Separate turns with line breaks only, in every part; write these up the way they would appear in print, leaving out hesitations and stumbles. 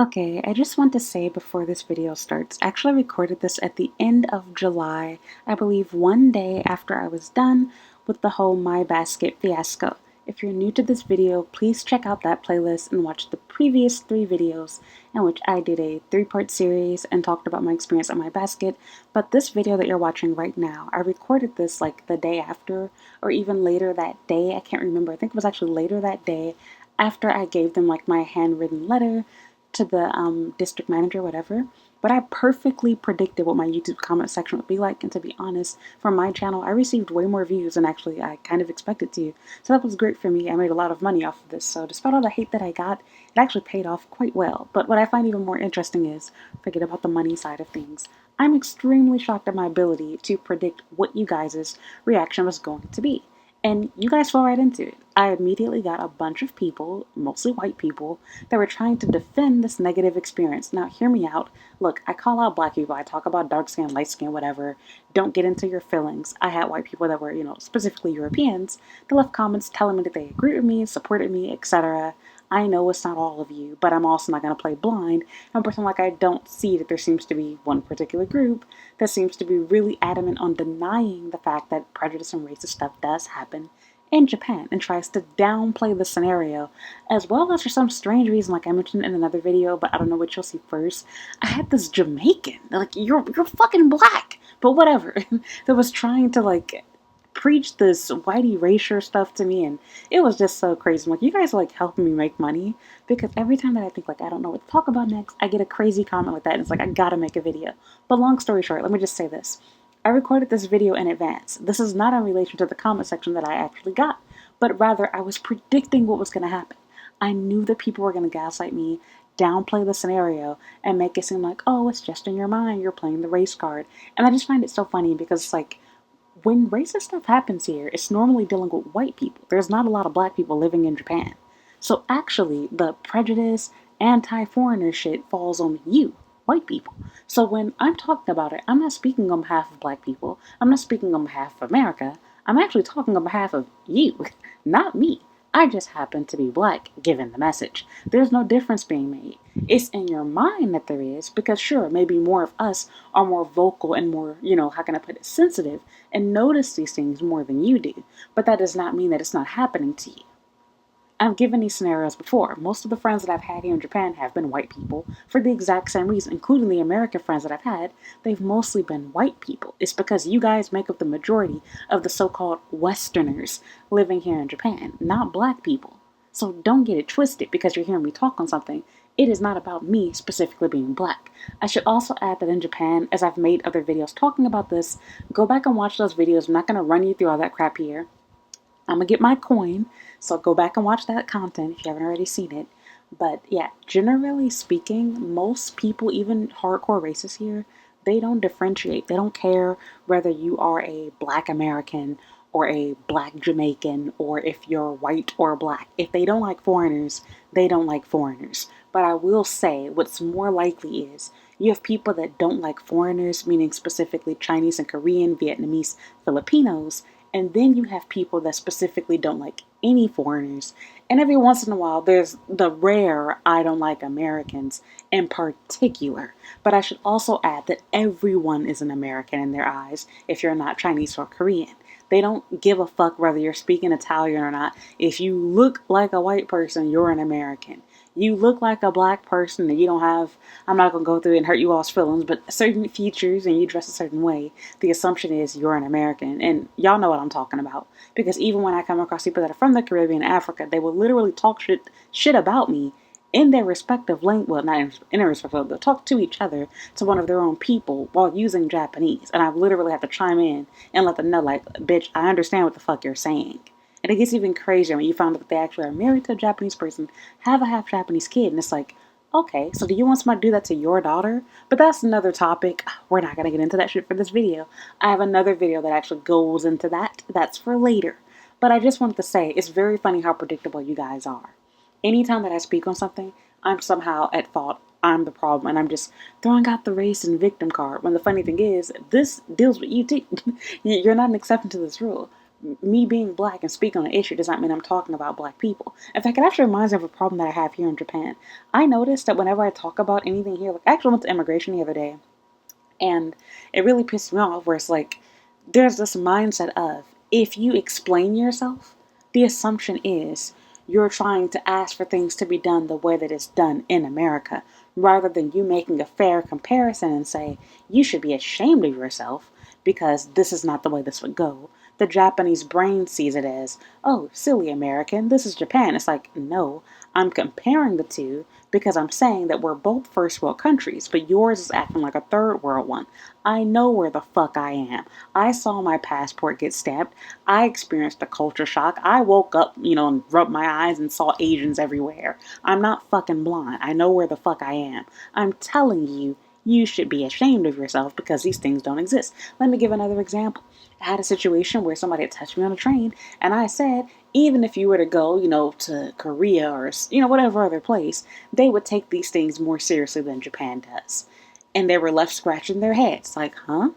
Okay, I just want to say before this video starts, I actually recorded this at the end of July, I believe one day after I was done with the whole My Basket fiasco. If you're new to this video, please check out that playlist and watch the previous 3 videos in which I did a 3-part series and talked about my experience at My Basket. But this video that you're watching right now, I recorded this like the day after or even later that day. I can't remember. I think it was actually later that day after I gave them like my handwritten letter to the district manager, whatever. But I perfectly predicted what my YouTube comment section would be like, and to be honest, for my channel, I received way more views than actually I kind of expected to. So that was great for me. I made a lot of money off of this. So despite all the hate that I got, it actually paid off quite well. But what I find even more interesting is, forget about the money side of things, I'm extremely shocked at my ability to predict what you guys' reaction was going to be. And you guys fell right into it. I immediately got a bunch of people, mostly white people, that were trying to defend this negative experience. Now, hear me out. Look, I call out black people. I talk about dark skin, light skin, whatever. Don't get into your feelings. I had white people that were, specifically Europeans, that left comments telling me that they agreed with me, supported me, etc. I know it's not all of you, but I'm also not going to play blind and pretend like I don't see that there seems to be one particular group that seems to be really adamant on denying the fact that prejudice and racist stuff does happen in Japan and tries to downplay the scenario, as well as for some strange reason, like I mentioned in another video, but I don't know what you'll see first. I had this Jamaican, like you're fucking black, but whatever, that was trying to like preach this whitey erasure stuff to me, and it was just so crazy. I'm like, you guys are like helping me make money, because every time that I think like I don't know what to talk about next, I get a crazy comment like that, and it's like I gotta make a video. But long story short, let me just say this. I recorded this video in advance. This is not in relation to the comment section that I actually got, but rather I was predicting what was going to happen. I knew that people were going to gaslight me, downplay the scenario, and make it seem like, oh, it's just in your mind, you're playing the race card. And I just find it so funny because it's like, when racist stuff happens here, it's normally dealing with white people. There's not a lot of black people living in Japan. So actually, the prejudice, anti-foreigner shit falls on you, white people. So when I'm talking about it, I'm not speaking on behalf of black people. I'm not speaking on behalf of America. I'm actually talking on behalf of you, not me. I just happen to be black, given the message. There's no difference being made. It's in your mind that there is, because sure, maybe more of us are more vocal and more, how can I put it, sensitive, and notice these things more than you do. But that does not mean that it's not happening to you. I've given these scenarios before. Most of the friends that I've had here in Japan have been white people for the exact same reason, including the American friends that I've had. They've mostly been white people. It's because you guys make up the majority of the so-called Westerners living here in Japan, not black people. So don't get it twisted because you're hearing me talk on something. It is not about me specifically being black. I should also add that in Japan, as I've made other videos talking about this, go back and watch those videos. I'm not going to run you through all that crap here. I'm gonna get my coin, so go back and watch that content if you haven't already seen it. But yeah, generally speaking, most people, even hardcore racists here, they don't differentiate. They don't care whether you are a black American or a black Jamaican or if you're white or black. If they don't like foreigners, they don't like foreigners. But I will say what's more likely is you have people that don't like foreigners, meaning specifically Chinese and Korean, Vietnamese, Filipinos, and then you have people that specifically don't like any foreigners. And every once in a while, there's the rare I don't like Americans in particular. But I should also add that everyone is an American in their eyes if you're not Chinese or Korean. They don't give a fuck whether you're speaking Italian or not. If you look like a white person, you're an American. You look like a black person and you don't have, I'm not going to go through and hurt you all's feelings, but certain features and you dress a certain way, the assumption is you're an American. And y'all know what I'm talking about. Because even when I come across people that are from the Caribbean and Africa, they will literally talk shit about me in their respective language, well, not in their respective, they'll talk to each other, to one of their own people while using Japanese. And I literally have to chime in and let them know, like, bitch, I understand what the fuck you're saying. And it gets even crazier when you find out that they actually are married to a Japanese person, have a half Japanese kid, and it's like, okay, so do you want somebody to do that to your daughter? But that's another topic. We're not going to get into that shit for this video. I have another video that actually goes into that. That's for later. But I just wanted to say, it's very funny how predictable you guys are. Anytime that I speak on something, I'm somehow at fault. I'm the problem, and I'm just throwing out the race and victim card. When the funny thing is, this deals with you too. You're not an exception to this rule. me being black and speaking on an issue does not mean I'm talking about black people. In fact, it actually reminds me of a problem that I have here in Japan. I noticed that whenever I talk about anything here, like, actually I went to immigration the other day, and it really pissed me off where it's like, there's this mindset of, if you explain yourself, the assumption is you're trying to ask for things to be done the way that it's done in America, rather than you making a fair comparison and say, you should be ashamed of yourself because this is not the way this would go. The Japanese brain sees it as, oh, silly American, this is Japan. It's like, no, I'm comparing the two because I'm saying that we're both first world countries, but yours is acting like a third world one. I know where the fuck I am. I saw my passport get stamped. I experienced a culture shock. I woke up, and rubbed my eyes and saw Asians everywhere. I'm not fucking blind. I know where the fuck I am. I'm telling you, you should be ashamed of yourself because these things don't exist. Let me give another example. I had a situation where somebody had touched me on a train, and I said, even if you were to go, to Korea or, whatever other place, they would take these things more seriously than Japan does. And they were left scratching their heads, like, huh?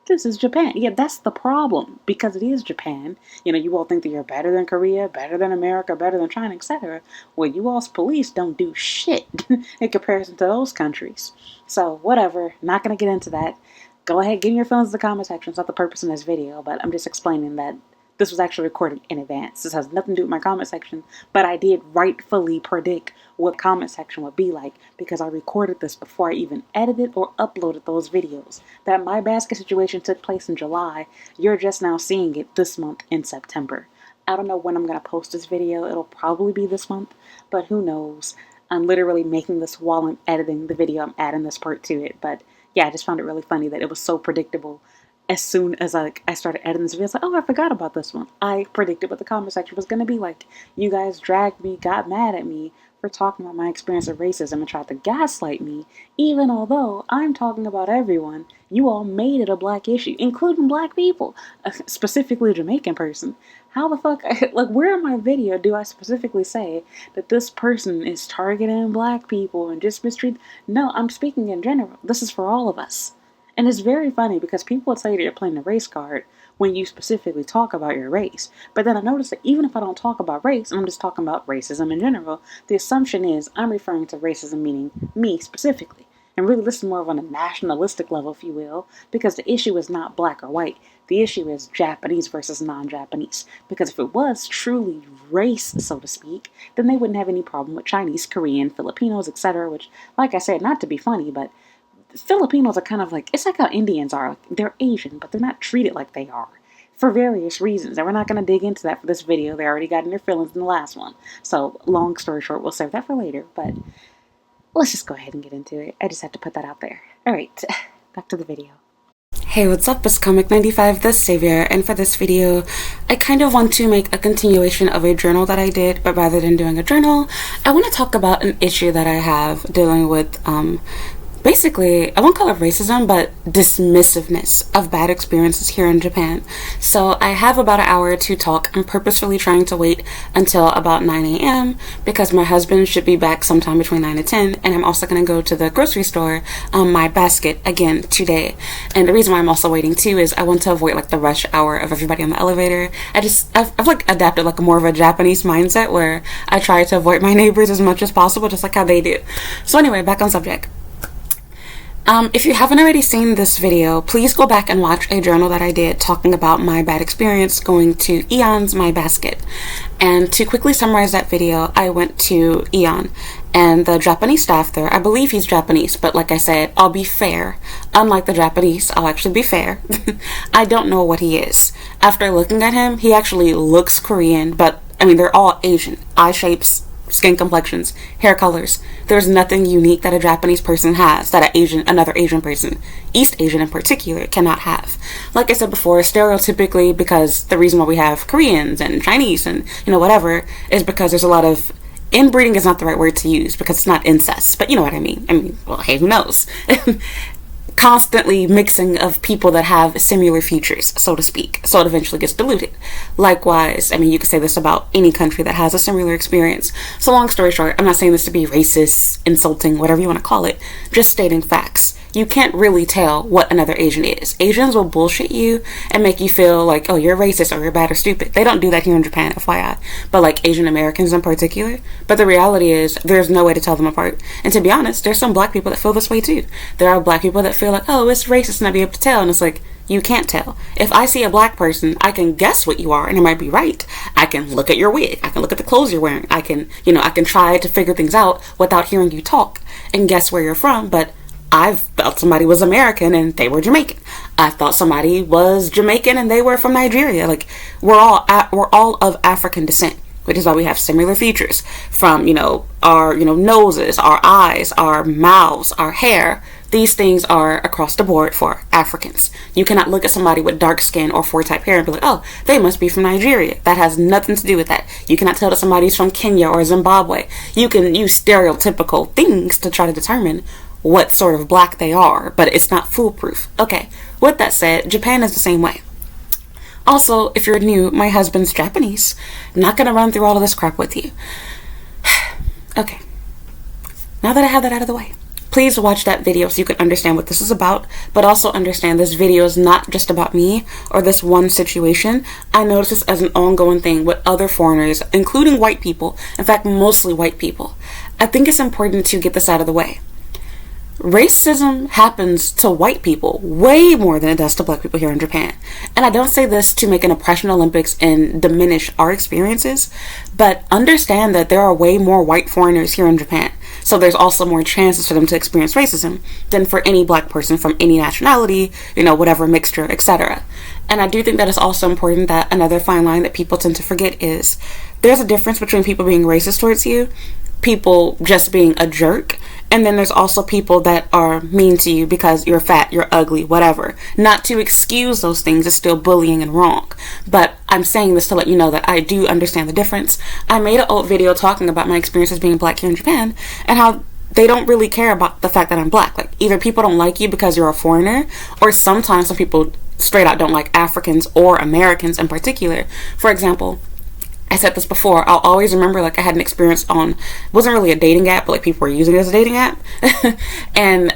This is Japan. Yeah, that's the problem, because it is Japan. You all think that you're better than Korea, better than America, better than China, etc. Well, you all's police don't do shit in comparison to those countries. So, whatever, not going to get into that. Go ahead, get in your feelings in the comment section. It's not the purpose in this video, but I'm just explaining that this was actually recorded in advance. This has nothing to do with my comment section, but I did rightfully predict what comment section would be like because I recorded this before I even edited or uploaded those videos. That my basket situation took place in July. You're just now seeing it this month in September. I don't know when I'm going to post this video. It'll probably be this month, but who knows. I'm literally making this while I'm editing the video. I'm adding this part to it, but yeah, I just found it really funny that it was so predictable. As soon as I started editing this video, I was like, oh, I forgot about this one. I predicted what the comment section was going to be like. You guys dragged me, got mad at me for talking about my experience of racism and tried to gaslight me, even although I'm talking about everyone. You all made it a black issue, including black people, specifically a Jamaican person. How the fuck, like, where in my video do I specifically say that this person is targeting black people and just mistreat? No, I'm speaking in general. This is for all of us. And it's very funny because people will tell you that you're playing the race card when you specifically talk about your race. But then I notice that even if I don't talk about race, and I'm just talking about racism in general, the assumption is I'm referring to racism meaning me specifically. And really, this is more of on a nationalistic level, if you will, because the issue is not black or white. The issue is Japanese versus non-Japanese. Because if it was truly race, so to speak, then they wouldn't have any problem with Chinese, Korean, Filipinos, etc. Which, like I said, not to be funny, but Filipinos are kind of like, it's like how Indians are. Like, they're Asian, but they're not treated like they are for various reasons. And we're not going to dig into that for this video. They already got in their feelings in the last one. So, long story short, we'll save that for later. But let's just go ahead and get into it. I just had to put that out there. Alright, back to the video. Hey, what's up? It's Comic95 the Savior, and for this video, I kind of want to make a continuation of a journal that I did, but rather than doing a journal, I want to talk about an issue that I have dealing with, basically, I won't call it racism, but dismissiveness of bad experiences here in Japan. So I have about an hour to talk. I'm purposefully trying to wait until about 9 a.m. because my husband should be back sometime between 9 and 10, and I'm also going to go to the grocery store on my basket again today. And the reason why I'm also waiting too is I want to avoid like the rush hour of everybody on the elevator. I've like adapted like more of a Japanese mindset where I try to avoid my neighbors as much as possible, just like how they do. So anyway, back on subject. If you haven't already seen this video, please go back and watch a journal that I did talking about my bad experience going to Aeon's My Basket. And to quickly summarize that video, I went to Aeon, and the Japanese staff there, I believe he's Japanese, but like I said, I'll be fair. Unlike the Japanese, I'll actually be fair. I don't know what he is. After looking at him, he actually looks Korean, but I mean, they're all Asian. Eye shapes, skin complexions, hair colors. There's nothing unique that a Japanese person has that another Asian person, East Asian in particular, cannot have. Like I said before, stereotypically, because the reason why we have Koreans and Chinese and, whatever, is because there's a lot of inbreeding is not the right word to use because it's not incest, but you know what I mean. I mean, well, hey, who knows? Constantly mixing of people that have similar features, so to speak, so it eventually gets diluted. Likewise, I mean, you could say this about any country that has a similar experience. So long story short, I'm not saying this to be racist, insulting, whatever you want to call it, just stating facts. you can't really tell what another Asian is. Asians will bullshit you and make you feel like, oh, you're racist or you're bad or stupid. They don't do that here in Japan, FYI. But like Asian Americans in particular. But the reality is there's no way to tell them apart. And to be honest, there's some black people that feel this way too. There are black people that feel like, oh, it's racist and I'd be able to tell. And it's like, you can't tell. If I see a black person, I can guess what you are and it might be right. I can look at your wig. I can look at the clothes you're wearing. I can try to figure things out without hearing you talk and guess where you're from. But I felt somebody was American and they were Jamaican. I thought somebody was Jamaican and they were from Nigeria. Like, we're all of African descent, which is why we have similar features from, our, noses, our eyes, our mouths, our hair. These things are across the board for Africans. You cannot look at somebody with dark skin or 4-type hair and be like, oh, they must be from Nigeria. That has nothing to do with that. You cannot tell that somebody's from Kenya or Zimbabwe. You can use stereotypical things to try to determine what sort of black they are, but it's not foolproof. Okay, with that said, Japan is the same way. Also, if you're new, my husband's Japanese. I'm not going to run through all of this crap with you. Okay, now that I have that out of the way, please watch that video so you can understand what this is about, but also understand this video is not just about me or this one situation. I notice this as an ongoing thing with other foreigners, including white people, in fact, mostly white people. I think it's important to get this out of the way. Racism happens to white people way more than it does to black people here in Japan. And I don't say this to make an oppression Olympics and diminish our experiences, but understand that there are way more white foreigners here in Japan. So there's also more chances for them to experience racism than for any black person from any nationality, whatever mixture, etc. And I do think that it's also important that another fine line that people tend to forget is there's a difference between people being racist towards you, people just being a jerk, and then there's also people that are mean to you because you're fat, you're ugly, whatever. Not to excuse those things, it's still bullying and wrong. But I'm saying this to let you know that I do understand the difference. I made an old video talking about my experiences being black here in Japan and how they don't really care about the fact that I'm black. Like, either people don't like you because you're a foreigner, or sometimes some people straight out don't like Africans or Americans in particular. For example, I said this before, I'll always remember, like, I had an experience on, it wasn't really a dating app, but like people were using it as a dating app. And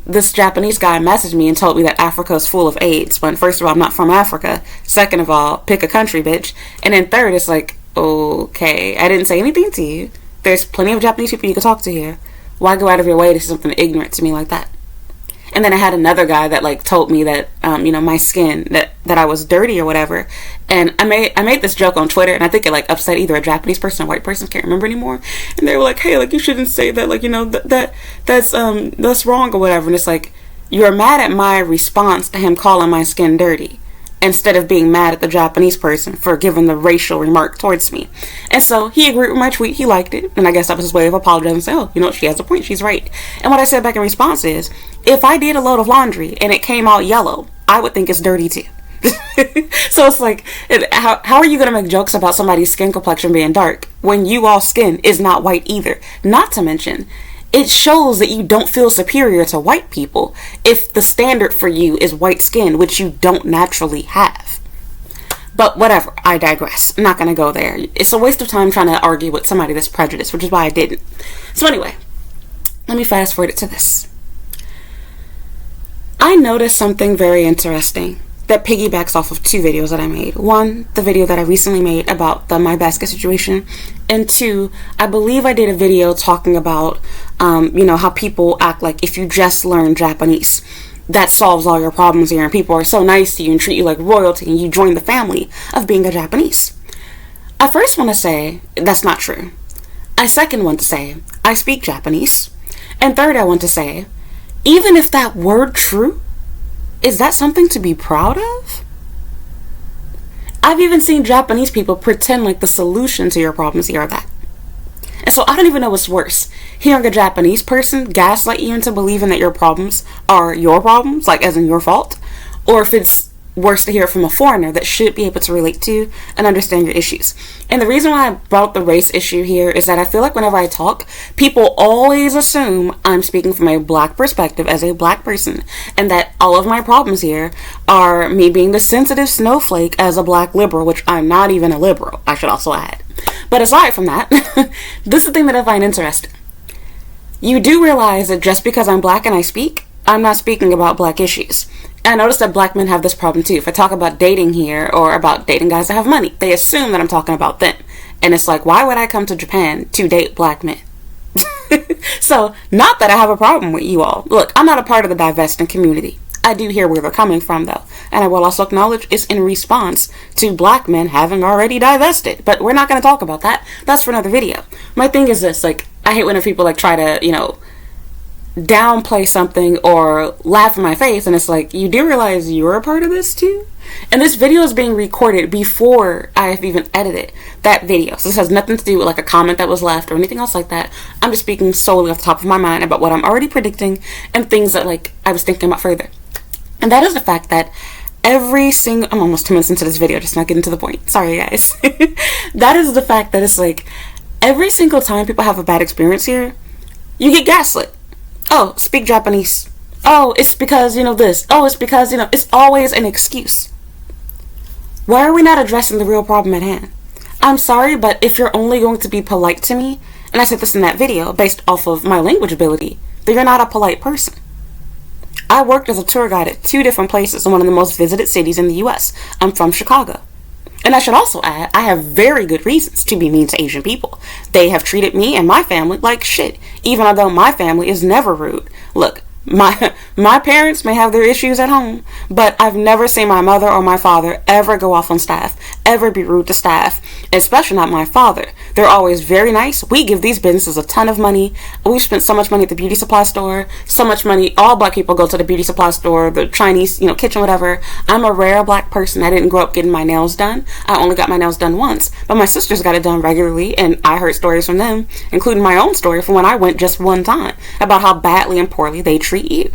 this Japanese guy messaged me and told me that Africa is full of AIDS. When first of all, I'm not from Africa. Second of all, pick a country, bitch. And then third, it's like, okay, I didn't say anything to you. There's plenty of Japanese people you can talk to here. Why go out of your way to say something ignorant to me like that? And then I had another guy that like told me that, my skin, that I was dirty or whatever. And I made this joke on Twitter, and I think it like upset either a Japanese person or a white person, can't remember anymore. And they were like, hey, like, you shouldn't say that, like, that's wrong or whatever. And it's like, you're mad at my response to him calling my skin dirty, instead of being mad at the Japanese person for giving the racial remark towards me. And so he agreed with my tweet, he liked it, and I guess that was his way of apologizing and saying, oh, she has a point, she's right. And what I said back in response is, if I did a load of laundry and it came out yellow, I would think it's dirty too. So it's like, how are you going to make jokes about somebody's skin complexion being dark when you all skin is not white either? Not to mention, it shows that you don't feel superior to white people if the standard for you is white skin, which you don't naturally have. But whatever, I digress. I'm not going to go there. It's a waste of time trying to argue with somebody that's prejudiced, which is why I didn't. So anyway, let me fast forward it to this. I noticed something very interesting that piggybacks off of two videos that I made. One, the video that I recently made about the My Basket situation. And two, I believe I did a video talking about, how people act like if you just learn Japanese, that solves all your problems here. And people are so nice to you and treat you like royalty and you join the family of being a Japanese. I first want to say that's not true. I second want to say I speak Japanese. And third, I want to say, even if that were true, is that something to be proud of? I've even seen Japanese people pretend like the solution to your problems here are that. And so I don't even know what's worse. Hearing a Japanese person gaslight you into believing that your problems are your problems, like as in your fault, or if it's worse to hear from a foreigner that should be able to relate to and understand your issues. And the reason why I brought the race issue here is that I feel like whenever I talk, people always assume I'm speaking from a black perspective as a black person, and that all of my problems here are me being the sensitive snowflake as a black liberal, which I'm not even a liberal, I should also add. But aside from that, this is the thing that I find interesting. You do realize that just because I'm black and I speak, I'm not speaking about black issues. I notice that black men have this problem too. If I talk about dating here or about dating guys that have money, they assume that I'm talking about them. And it's like, why would I come to Japan to date black men? So, not that I have a problem with you all. Look, I'm not a part of the divesting community. I do hear where they're coming from, though. And I will also acknowledge it's in response to black men having already divested. But we're not going to talk about that. That's for another video. My thing is this, like, I hate when people, like, try to, downplay something or laugh in my face, and it's like, you do realize you're a part of this too? And this video is being recorded before I have even edited that video, so this has nothing to do with like a comment that was left or anything else like that. I'm just speaking solely off the top of my mind about what I'm already predicting and things that like I was thinking about further. And that is the fact that I'm almost 2 minutes into this video, just not getting to the point, sorry guys. That is the fact that it's like every single time people have a bad experience here, you get gaslit. Oh, speak Japanese. Oh, it's because, this. Oh, it's because, it's always an excuse. Why are we not addressing the real problem at hand? I'm sorry, but if you're only going to be polite to me, and I said this in that video, based off of my language ability, then you're not a polite person. I worked as a tour guide at 2 different places in one of the most visited cities in the U.S. I'm from Chicago. And I should also add, I have very good reasons to be mean to Asian people. They have treated me and my family like shit, even although my family is never rude. Look, my parents may have their issues at home, but I've never seen my mother or my father ever go off on staff, ever be rude to staff, especially not my father. They're always very nice. We give these businesses a ton of money. We've spent so much money at the beauty supply store, so much money. All black people go to the beauty supply store, the Chinese, kitchen, whatever. I'm a rare black person. I didn't grow up getting my nails done. I only got my nails done once, but my sisters got it done regularly, and I heard stories from them, including my own story from when I went just one time, about how badly and poorly they treat you.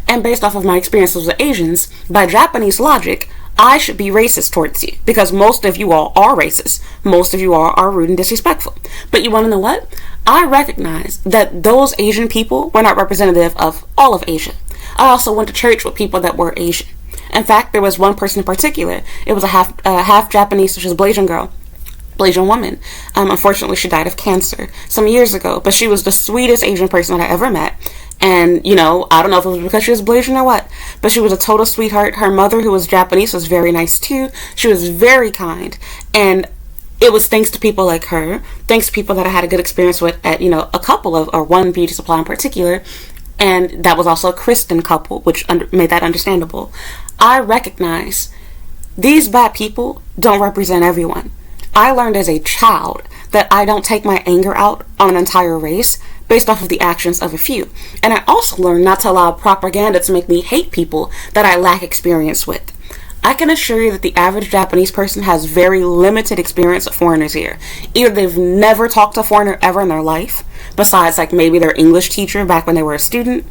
And based off of my experiences with Asians, by Japanese logic, I should be racist towards you, because most of you all are racist. Most of you all are rude and disrespectful. But you want to know what? I recognize that those Asian people were not representative of all of Asia. I also went to church with people that were Asian. In fact, there was one person in particular. It was a half Japanese, which is a Blasian woman. Unfortunately, she died of cancer some years ago, but she was the sweetest Asian person that I ever met. And, I don't know if it was because she was Blasian or what, but she was a total sweetheart. Her mother, who was Japanese, was very nice too. She was very kind. And it was thanks to people like her, thanks to people that I had a good experience with at, a couple of, or one beauty supply in particular. And that was also a Christian couple, which made that understandable. I recognize these bad people don't represent everyone. I learned as a child that I don't take my anger out on an entire race based off of the actions of a few. And I also learned not to allow propaganda to make me hate people that I lack experience with. I can assure you that the average Japanese person has very limited experience with foreigners here. Either they've never talked to a foreigner ever in their life, besides like maybe their English teacher back when they were a student,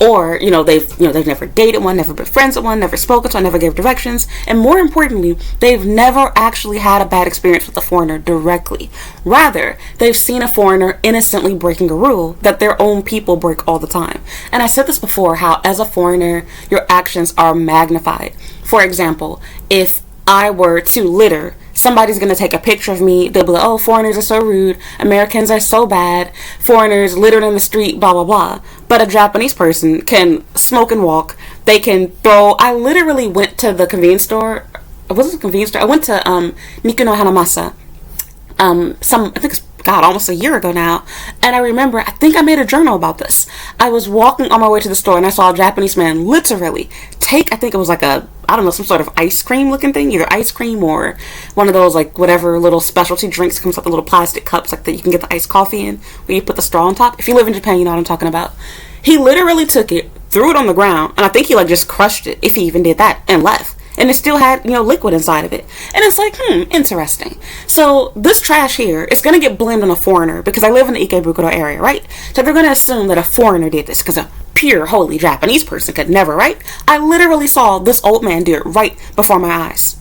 or they've never dated one, never been friends with one, never spoken to one, never gave directions, and more importantly, they've never actually had a bad experience with a foreigner directly. Rather, they've seen a foreigner innocently breaking a rule that their own people break all the time. And I said this before, how as a foreigner, your actions are magnified. For example, if I were to litter, somebody's going to take a picture of me. They'll be like, oh, foreigners are so rude. Americans are so bad. Foreigners littered in the street, blah, blah, blah. But a Japanese person can smoke and walk. They can throw. I literally went to the convenience store. Was it a convenience store? I went to Niku no Hanamasa. I think it's almost a year ago now. And I remember, I think I made a journal about this. I was walking on my way to the store and I saw a Japanese man literally take, I think it was like some sort of ice cream looking thing, either ice cream or one of those like whatever little specialty drinks comes with the little plastic cups like that you can get the iced coffee in, where you put the straw on top. If you live in Japan, you know what I'm talking about. He literally took it, threw it on the ground, and I think he like just crushed it, if he even did that, and left. And it still had, liquid inside of it. And it's like, interesting. So this trash here is going to get blamed on a foreigner because I live in the Ikebukuro area, right? So they're going to assume that a foreigner did this because a pure, holy Japanese person could never, right? I literally saw this old man do it right before my eyes.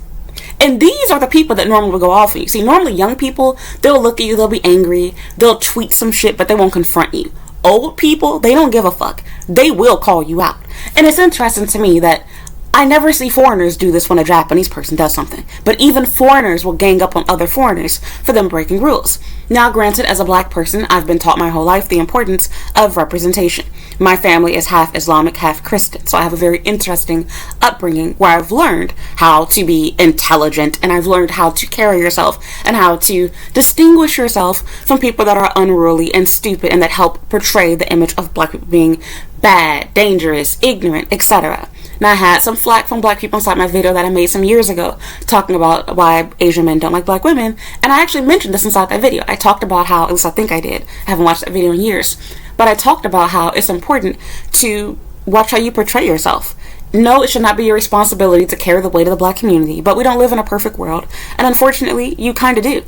And these are the people that normally would go off on you. See, normally young people, they'll look at you, they'll be angry, they'll tweet some shit, but they won't confront you. Old people, they don't give a fuck. They will call you out. And it's interesting to me that I never see foreigners do this when a Japanese person does something. But even foreigners will gang up on other foreigners for them breaking rules.
Now, granted, as a black person, I've been taught my whole life the importance of representation. My family is half Islamic, half Christian, so I have a very interesting upbringing where I've learned how to be intelligent, and I've learned how to carry yourself and how to distinguish yourself from people that are unruly and stupid and that help portray the image of black people being bad, dangerous, ignorant, etc. Now, I had some flack from black people inside my video that I made some years ago talking about why Asian men don't like black women, and I actually mentioned this inside that video. I talked about how, at least I think I did, I haven't watched that video in years, but I talked about how it's important to watch how you portray yourself. No, it should not be your responsibility to carry the weight of the black community, but we don't live in a perfect world, and unfortunately, you kind of do.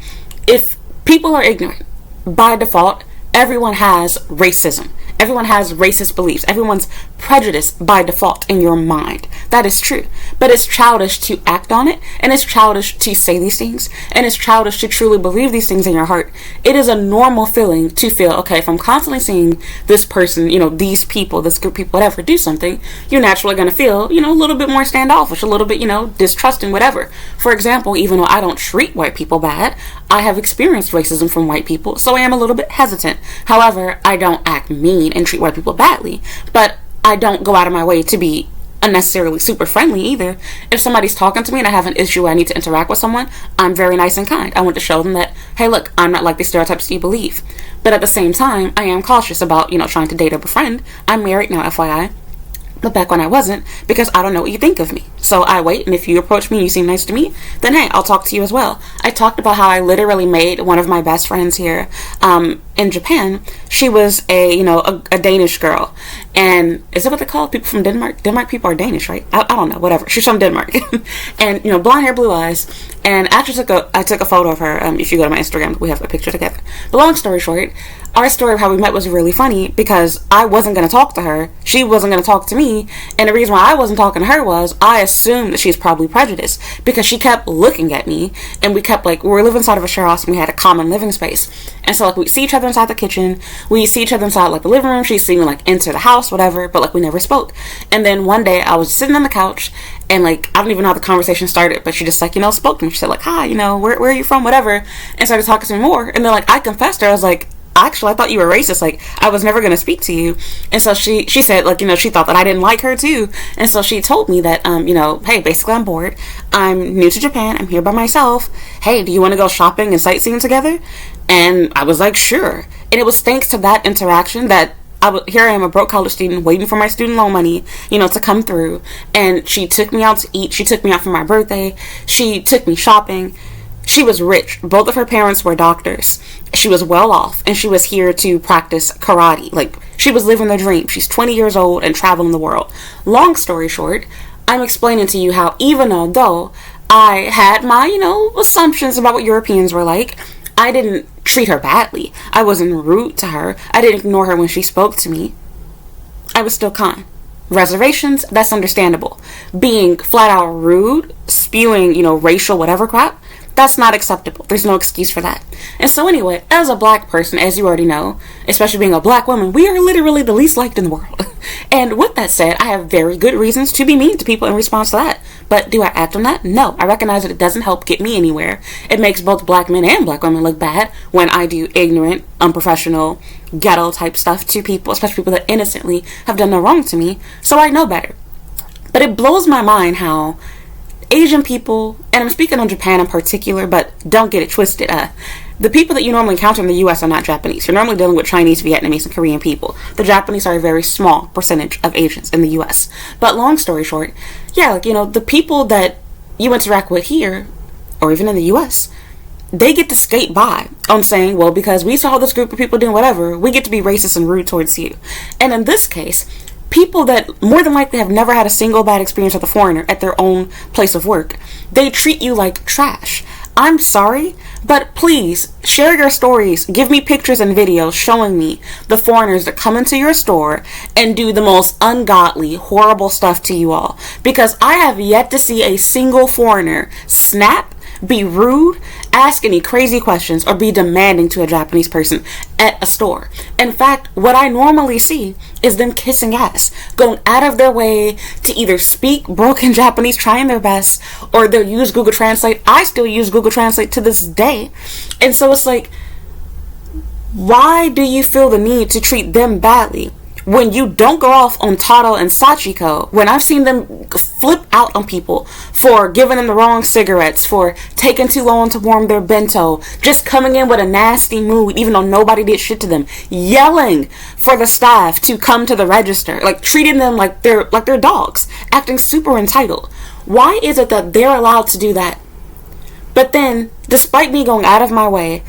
If people are ignorant, by default, everyone has racism. Everyone has racist beliefs. Everyone's prejudiced by default in your mind. That is true. But it's childish to act on it, and it's childish to say these things, and it's childish to truly believe these things in your heart. It is a normal feeling to feel, okay, if I'm constantly seeing this person, these people, this group of people, whatever, do something, you're naturally going to feel, a little bit more standoffish, a little bit, distrusting, whatever. For example, even though I don't treat white people bad, I have experienced racism from white people, so I am a little bit hesitant. However, I don't act mean and treat white people badly, but I don't go out of my way to be unnecessarily super friendly either. If somebody's talking to me and I have an issue where I need to interact with someone, I'm very nice and kind. I want to show them that, hey, look, I'm not like the stereotypes you believe. But at the same time, I am cautious about, trying to date or befriend. I'm married now, FYI. But back when I wasn't, because I don't know what you think of me. So I wait, and if you approach me and you seem nice to me, then hey, I'll talk to you as well. I talked about how I literally made one of my best friends here in Japan. She was a Danish girl. And is that what they call people from Denmark? Denmark people are Danish, right? I don't know, whatever. She's from Denmark. And, blonde hair, blue eyes. And I took a photo of her. If you go to my Instagram, we have a picture together. But long story short, our story of how we met was really funny because I wasn't going to talk to her. She wasn't going to talk to me. And the reason why I wasn't talking to her was I assumed that she's probably prejudiced because she kept looking at me, and we were living inside of a share house and we had a common living space. And so we'd see each other inside the kitchen. We'd see each other inside the living room. She'd see me enter the house, whatever, but we never spoke. And then one day I was sitting on the couch and I don't even know how the conversation started, but she just spoke to me. She said hi, where are you from, whatever, and started talking to me more. And then I confessed to her. I was like, actually, I thought you were racist. I was never going to speak to you. And so she said, she thought that I didn't like her too. And so she told me that, hey, basically I'm bored. I'm new to Japan. I'm here by myself. Hey, do you want to go shopping and sightseeing together? And I was like, sure. And it was thanks to that interaction that here I am, a broke college student, waiting for my student loan money, to come through. And she took me out to eat. She took me out for my birthday. She took me shopping. She was rich. Both of her parents were doctors. She was well off, and she was here to practice karate. She was living the dream. She's 20 years old and traveling the world. Long story short, I'm explaining to you how even though I had my, assumptions about what Europeans were like, I didn't treat her badly. I wasn't rude to her. I didn't ignore her when she spoke to me. I was still kind. Reservations, that's understandable. Being flat out rude, spewing, racial whatever crap, that's not acceptable. There's no excuse for that. And so anyway, as a black person, as you already know, especially being a black woman, we are literally the least liked in the world. And with that said, I have very good reasons to be mean to people in response to that. But do I act on that? No. I recognize that it doesn't help get me anywhere. It makes both black men and black women look bad when I do ignorant, unprofessional, ghetto type stuff to people, especially people that innocently have done no wrong to me. So I know better. But it blows my mind how Asian people, and I'm speaking on Japan in particular, but don't get it twisted. The people that you normally encounter in the U.S. are not Japanese. You're normally dealing with Chinese, Vietnamese, and Korean people. The Japanese are a very small percentage of Asians in the U.S. But long story short, yeah, the people that you interact with here, or even in the U.S., they get to skate by on saying, well, because we saw this group of people doing whatever, we get to be racist and rude towards you. And in this case, people that more than likely have never had a single bad experience with a foreigner at their own place of work, they treat you like trash. I'm sorry, but please share your stories. Give me pictures and videos showing me the foreigners that come into your store and do the most ungodly, horrible stuff to you all. Because I have yet to see a single foreigner snap, be rude, ask any crazy questions, or be demanding to a Japanese person at a store. In fact, what I normally see is them kissing ass, going out of their way to either speak broken Japanese, trying their best, or they'll use Google Translate. I still use Google Translate to this day. And so it's Why do you feel the need to treat them badly when you don't go off on Taro and Sachiko, when I've seen them flip out on people for giving them the wrong cigarettes, for taking too long to warm their bento, just coming in with a nasty mood even though nobody did shit to them, yelling for the staff to come to the register, like treating them like they're dogs, acting super entitled. Why is it that they're allowed to do that? But then, despite me going out of my way,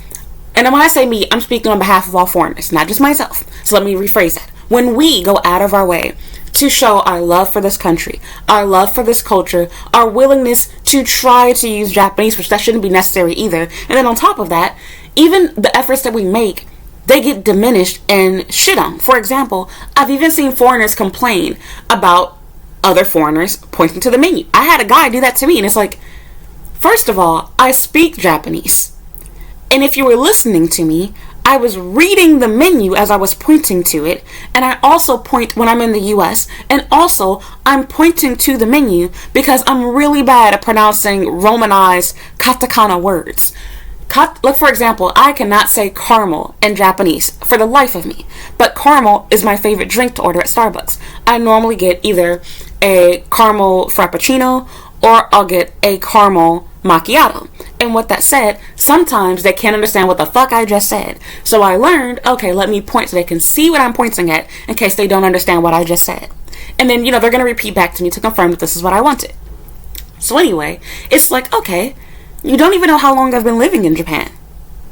and when I say me, I'm speaking on behalf of all foreigners, not just myself. So let me rephrase that. When we go out of our way to show our love for this country, our love for this culture, our willingness to try to use Japanese, which that shouldn't be necessary either. And then on top of that, even the efforts that we make, they get diminished and shit on. For example, I've even seen foreigners complain about other foreigners pointing to the menu. I had a guy do that to me, and it's like, first of all, I speak Japanese. And if you were listening to me, I was reading the menu as I was pointing to it, and I also point when I'm in the US, and also I'm pointing to the menu because I'm really bad at pronouncing Romanized katakana words. Like, for example, I cannot say caramel in Japanese for the life of me, but caramel is my favorite drink to order at Starbucks. I normally get either a caramel frappuccino or I'll get a caramel macchiato. And what that said, sometimes they can't understand what the fuck I just said. So I learned, okay, let me point so they can see what I'm pointing at in case they don't understand what I just said. And then, they're going to repeat back to me to confirm that this is what I wanted. So anyway, it's like, okay, you don't even know how long I've been living in Japan.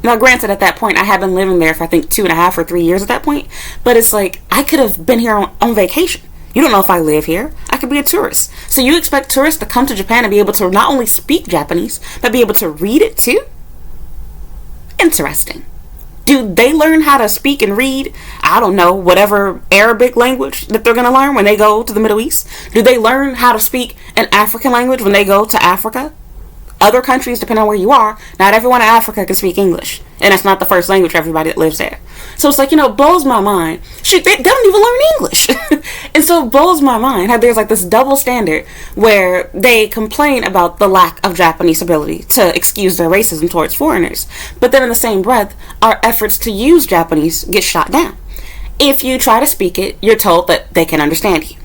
Now, granted, at that point, I had been living there for, I think, 2.5 or 3 years at that point. But it's like, I could have been here on vacation. You don't know if I live here. I could be a tourist. So you expect tourists to come to Japan and be able to not only speak Japanese, but be able to read it too? Interesting. Do they learn how to speak and read, I don't know, whatever Arabic language that they're going to learn when they go to the Middle East? Do they learn how to speak an African language when they go to Africa? Other countries, depending on where you are, not everyone in Africa can speak English. And that's not the first language for everybody that lives there. So it's like, it blows my mind. Shit, they don't even learn English. And so it blows my mind how there's like this double standard where they complain about the lack of Japanese ability to excuse their racism towards foreigners. But then in the same breath, our efforts to use Japanese get shot down. If you try to speak it, you're told that they can understand you.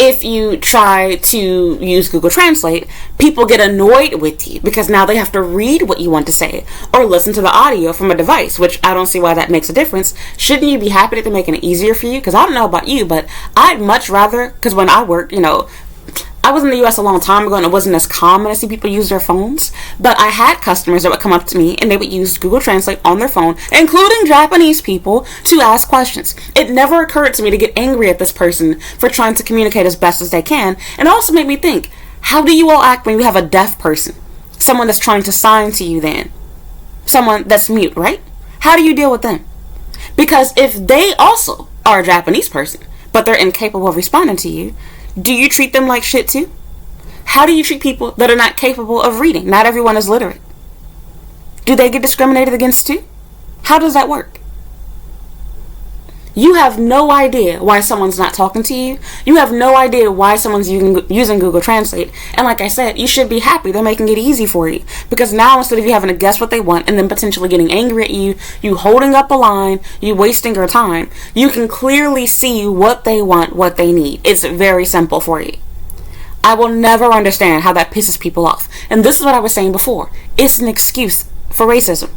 If you try to use Google Translate, people get annoyed with you because now they have to read what you want to say or listen to the audio from a device, which I don't see why that makes a difference. Shouldn't you be happy that they're making it easier for you? Because I don't know about you, but I'd much rather, because when I worked, I was in the US a long time ago and it wasn't as common to see people use their phones, but I had customers that would come up to me and they would use Google Translate on their phone, including Japanese people, to ask questions. It never occurred to me to get angry at this person for trying to communicate as best as they can, and it also made me think, how do you all act when you have a deaf person? Someone that's trying to sign to you then. Someone that's mute, right? How do you deal with them? Because if they also are a Japanese person, but they're incapable of responding to you, do you treat them like shit too? How do you treat people that are not capable of reading? Not everyone is literate. Do they get discriminated against too? How does that work? You have no idea why someone's not talking to you. You have no idea why someone's using Google Translate. And like I said, you should be happy they're making it easy for you. Because now instead of you having to guess what they want and then potentially getting angry at you, you holding up a line, you wasting your time, you can clearly see what they want, what they need. It's very simple for you. I will never understand how that pisses people off. And this is what I was saying before. It's an excuse for racism.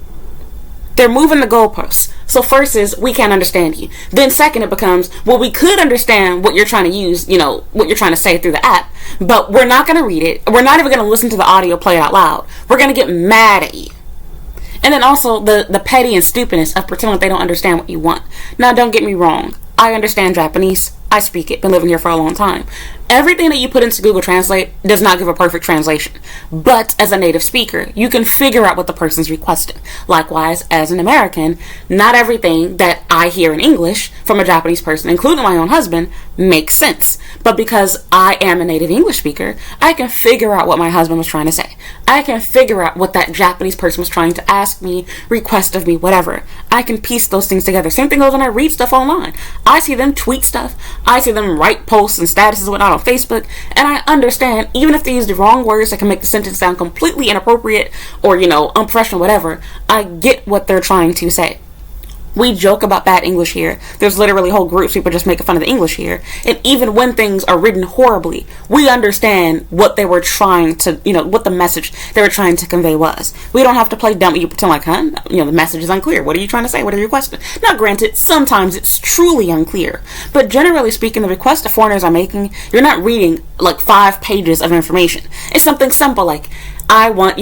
They're moving the goalposts. So first is, we can't understand you. Then second, it becomes, well, we could understand what you're trying to use, what you're trying to say through the app, but we're not going to read it. We're not even going to listen to the audio play out loud. We're going to get mad at you. And then also the petty and stupidness of pretending like they don't understand what you want. Now, don't get me wrong. I understand Japanese. I speak it. Been living here for a long time. Everything that you put into Google Translate does not give a perfect translation. But as a native speaker, you can figure out what the person's requesting. Likewise, as an American, not everything that I hear in English from a Japanese person, including my own husband, makes sense. But because I am a native English speaker, I can figure out what my husband was trying to say. I can figure out what that Japanese person was trying to ask me, request of me, whatever. I can piece those things together. Same thing goes when I read stuff online. I see them tweet stuff. I see them write posts and statuses and whatnot on Facebook, and I understand, even if they use the wrong words that can make the sentence sound completely inappropriate or, unprofessional, whatever, I get what they're trying to say. We joke about bad English here. There's literally whole groups, people just making fun of the English here. And even when things are written horribly, we understand what they were trying to, what the message they were trying to convey was. We don't have to play dumb. You pretend like, the message is unclear. What are you trying to say? What are your questions? Now, granted, sometimes it's truly unclear. But generally speaking, the requests the foreigners are making, you're not reading like 5 pages of information. It's something simple like, I want,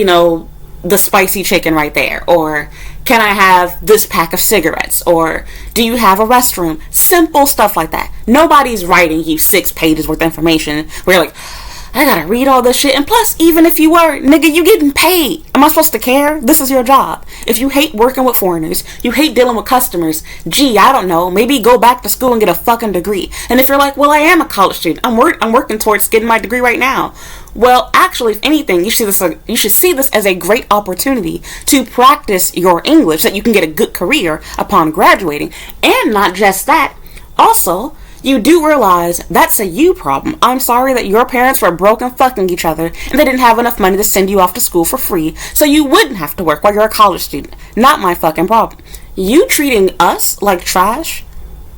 the spicy chicken right there, or can I have this pack of cigarettes, or do you have a restroom? Simple stuff like that. Nobody's writing you 6 pages worth of information where you're like, I gotta read all this shit. And plus, even if you were, nigga, you getting paid. Am I supposed to care? This is your job. If you hate working with foreigners, you hate dealing with customers, I don't know, maybe go back to school and get a fucking degree. And if you're like, well, I am a college student, I'm working towards getting my degree right now. Well, actually, if anything, you should see this as a great opportunity to practice your English so that you can get a good career upon graduating. And not just that, also, you do realize that's a you problem. I'm sorry that your parents were broke and fucking each other and they didn't have enough money to send you off to school for free so you wouldn't have to work while you're a college student. Not my fucking problem. You treating us like trash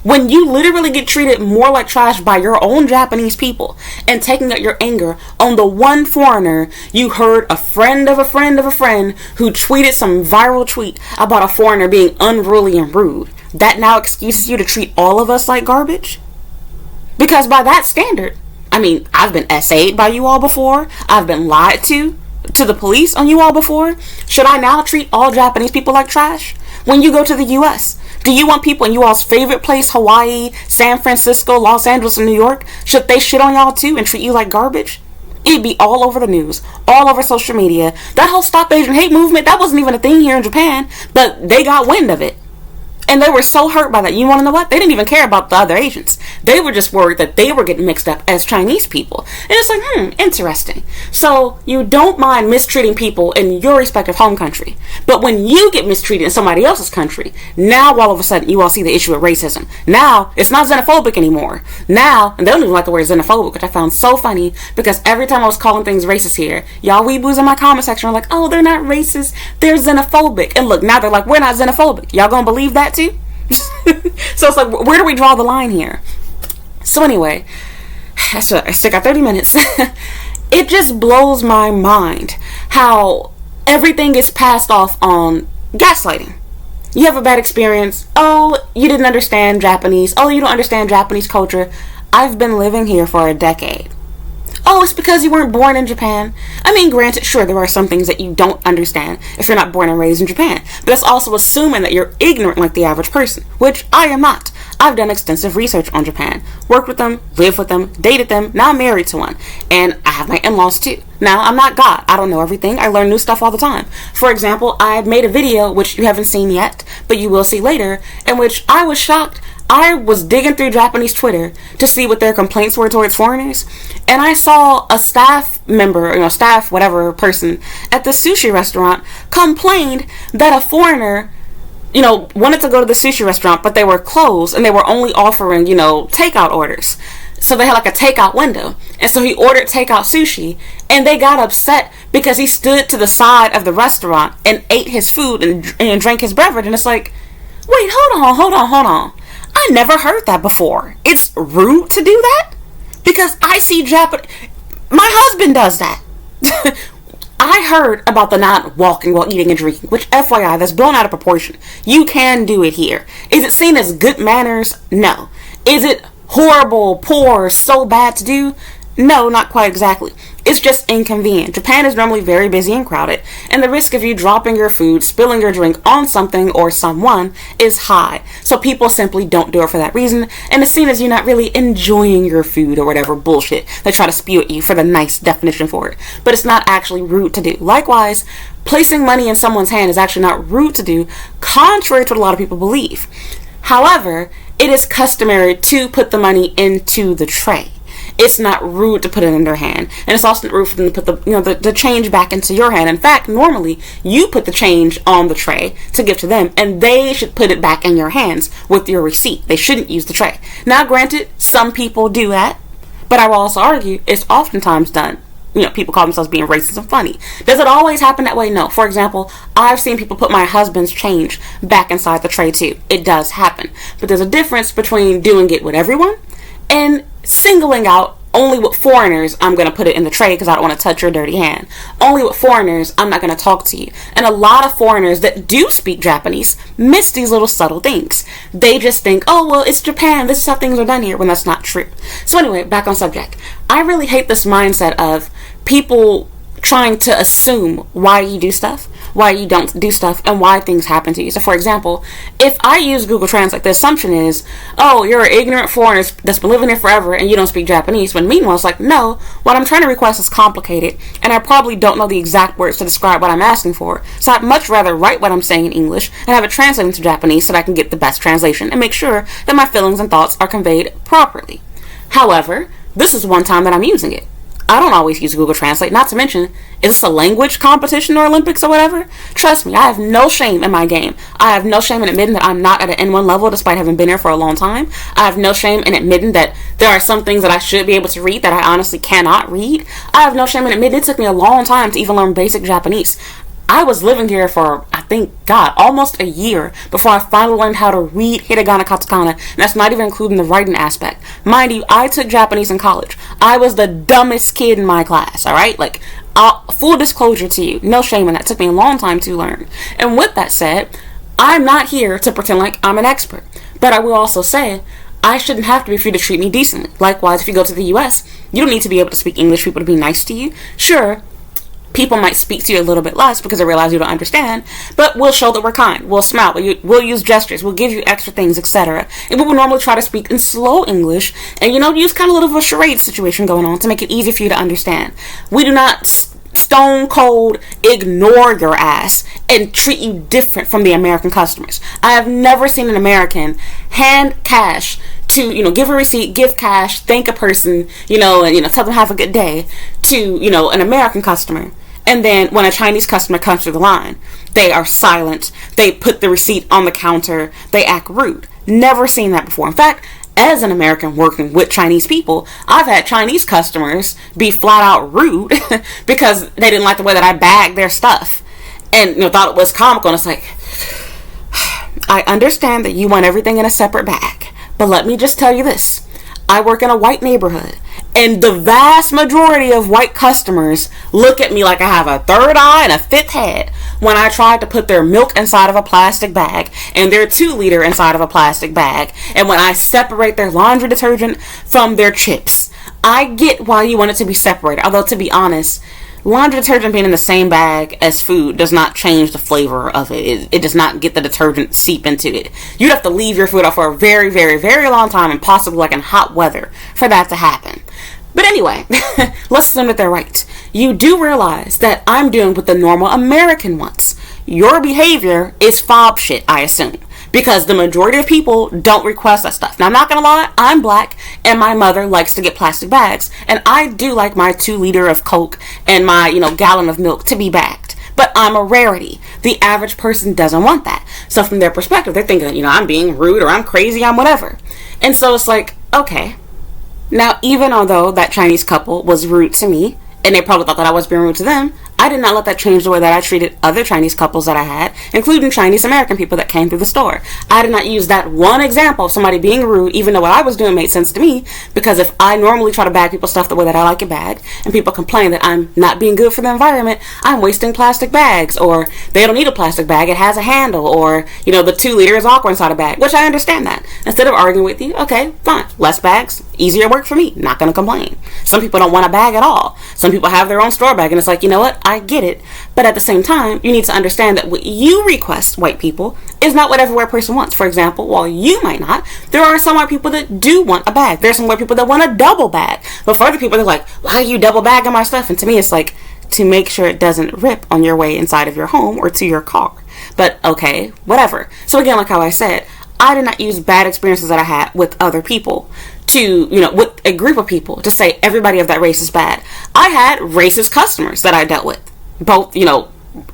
when you literally get treated more like trash by your own Japanese people and taking out your anger on the one foreigner you heard a friend of a friend of a friend who tweeted some viral tweet about a foreigner being unruly and rude. That now excuses you to treat all of us like garbage? Because by that standard, I've been essayed by you all before. I've been lied to the police on you all before. Should I now treat all Japanese people like trash? When you go to the U.S., do you want people in you all's favorite place, Hawaii, San Francisco, Los Angeles, and New York, should they shit on y'all too and treat you like garbage? It'd be all over the news, all over social media. That whole Stop Asian Hate movement, that wasn't even a thing here in Japan, but they got wind of it. And they were so hurt by that. You want to know what? They didn't even care about the other Asians. They were just worried that they were getting mixed up as Chinese people. And it's like, interesting. So you don't mind mistreating people in your respective home country. But when you get mistreated in somebody else's country, now all of a sudden you all see the issue with racism. Now it's not xenophobic anymore. Now, and they don't even like the word xenophobic, which I found so funny because every time I was calling things racist here, y'all weeboos in my comment section are like, oh, they're not racist, they're xenophobic. And look, now they're like, we're not xenophobic. Y'all gonna believe that too? So it's like, where do we draw the line here? So anyway, I still got 30 minutes. It just blows my mind how everything is passed off on gaslighting. You have a bad experience. Oh, you didn't understand Japanese. Oh, you don't understand Japanese culture. I've been living here for a decade. Oh, it's because you weren't born in Japan. Granted, sure, there are some things that you don't understand if you're not born and raised in Japan. But that's also assuming that you're ignorant like the average person, which I am not. I've done extensive research on Japan. Worked with them, lived with them, dated them, now I'm married to one. And I have my in-laws too. Now, I'm not God. I don't know everything. I learn new stuff all the time. For example, I made a video, which you haven't seen yet, but you will see later, in which I was shocked. I was digging through Japanese Twitter to see what their complaints were towards foreigners, and I saw a staff member, staff whatever person at the sushi restaurant complained that a foreigner, wanted to go to the sushi restaurant, but they were closed and they were only offering, takeout orders. So they had like a takeout window, and so he ordered takeout sushi, and they got upset because he stood to the side of the restaurant and ate his food and drank his beverage, and it's like, wait, hold on. I never heard that before. It's rude to do that? Because I see my husband does that. I heard about the not walking while eating and drinking, which FYI, that's blown out of proportion. You can do it here. Is it seen as good manners? No. Is it horrible, poor, so bad to do? No, not quite exactly. It's just inconvenient. Japan is normally very busy and crowded, and the risk of you dropping your food, spilling your drink on something or someone is high. So people simply don't do it for that reason, and it's seen as you're not really enjoying your food or whatever bullshit they try to spew at you for the nice definition for it. But it's not actually rude to do. Likewise, placing money in someone's hand is actually not rude to do, contrary to what a lot of people believe. However, it is customary to put the money into the tray. It's not rude to put it in their hand, and it's also not rude for them to put the change back into your hand. In fact, normally you put the change on the tray to give to them, and they should put it back in your hands with your receipt. They shouldn't use the tray. Now, granted, some people do that, but I will also argue it's oftentimes done people call themselves being racist and funny. Does it always happen that way? No. For example, I've seen people put my husband's change back inside the tray too. It does happen. But there's a difference between doing it with everyone and singling out only with foreigners. I'm going to put it in the tray because I don't want to touch your dirty hand. Only with foreigners, I'm not going to talk to you. And a lot of foreigners that do speak Japanese miss these little subtle things. They just think, oh, well, it's Japan. This is how things are done here, when that's not true. So anyway, back on subject. I really hate this mindset of people trying to assume why you do stuff, why you don't do stuff, and why things happen to you. So for example, if I use Google Translate, the assumption is, oh, you're an ignorant foreigner that's been living here forever and you don't speak Japanese. When meanwhile, it's like, no, what I'm trying to request is complicated and I probably don't know the exact words to describe what I'm asking for. So I'd much rather write what I'm saying in English and have it translated into Japanese so that I can get the best translation and make sure that my feelings and thoughts are conveyed properly. However, this is one time that I'm using it. I don't always use Google Translate. Not to mention, is this a language competition or Olympics or whatever? Trust me, I have no shame in my game. I have no shame in admitting that I'm not at an N1 level despite having been here for a long time. I have no shame in admitting that there are some things that I should be able to read that I honestly cannot read. I have no shame in admitting it took me a long time to even learn basic Japanese. I was living here for, I think, God, almost a year before I finally learned how to read hiragana, katakana, and that's not even including the writing aspect. Mind you, I took Japanese in college. I was the dumbest kid in my class, alright? Like, full disclosure to you, no shame in that. It took me a long time to learn. And with that said, I'm not here to pretend like I'm an expert. But I will also say, I shouldn't have to be free to treat me decently. Likewise, if you go to the US, you don't need to be able to speak English for people to be nice to you. Sure, people might speak to you a little bit less because they realize you don't understand, but we'll show that we're kind. We'll smile. We'll use gestures. We'll give you extra things, etc. And we will normally try to speak in slow English and, use kind of a little bit of a charade situation going on to make it easy for you to understand. We do not stone cold ignore your ass and treat you different from the American customers. I have never seen an American hand cash to, give a receipt, give cash, thank a person, and, tell them have a good day to, an American customer. And then when a Chinese customer comes through the line, they are silent. They put the receipt on the counter. They act rude. Never seen that before. In fact, as an American working with Chinese people, I've had Chinese customers be flat out rude because they didn't like the way that I bagged their stuff. And, thought it was comical. And it's like, I understand that you want everything in a separate bag. But let me just tell you this. I work in a white neighborhood, and the vast majority of white customers look at me like I have a third eye and a fifth head when I try to put their milk inside of a plastic bag and their 2-liter inside of a plastic bag, and when I separate their laundry detergent from their chips. I get why you want it to be separated, although to be honest, laundry detergent being in the same bag as food does not change the flavor of it. It does not get the detergent seep into it. You'd have to leave your food out for a very, very, very long time, and possibly like in hot weather, for that to happen. But anyway, let's assume that they're right. You do realize that I'm doing what the normal American wants. Your behavior is fob shit, I assume, because the majority of people don't request that stuff. Now, I'm not gonna lie, I'm black, and my mother likes to get plastic bags, and I do like my 2-liter of Coke and my, gallon of milk to be bagged. But I'm a rarity. The average person doesn't want that. So from their perspective, they're thinking, I'm being rude, or I'm crazy, I'm whatever. And so it's like, okay. Now, even although that Chinese couple was rude to me, and they probably thought that I was being rude to them, I did not let that change the way that I treated other Chinese couples that I had, including Chinese American people that came through the store. I did not use that one example of somebody being rude, even though what I was doing made sense to me, because if I normally try to bag people's stuff the way that I like it bagged, and people complain that I'm not being good for the environment, I'm wasting plastic bags, or they don't need a plastic bag, it has a handle, or, the 2-liter is awkward inside a bag, which I understand that. Instead of arguing with you, okay, fine, less bags, easier work for me, not gonna complain. Some people don't want a bag at all. Some people have their own store bag, and it's like, you know what, I get it. But at the same time, you need to understand that what you request, white people, is not what every white person wants. For example, while you might not, there are some white people that do want a bag. There's some white people that want a double bag. But for other people, they're like, why are you double bagging my stuff? And to me, it's like, to make sure it doesn't rip on your way inside of your home or to your car. But okay, whatever. So again, like how I said, I did not use bad experiences that I had with other people to, with a group of people to say everybody of that race is bad. I had racist customers that I dealt with. Both,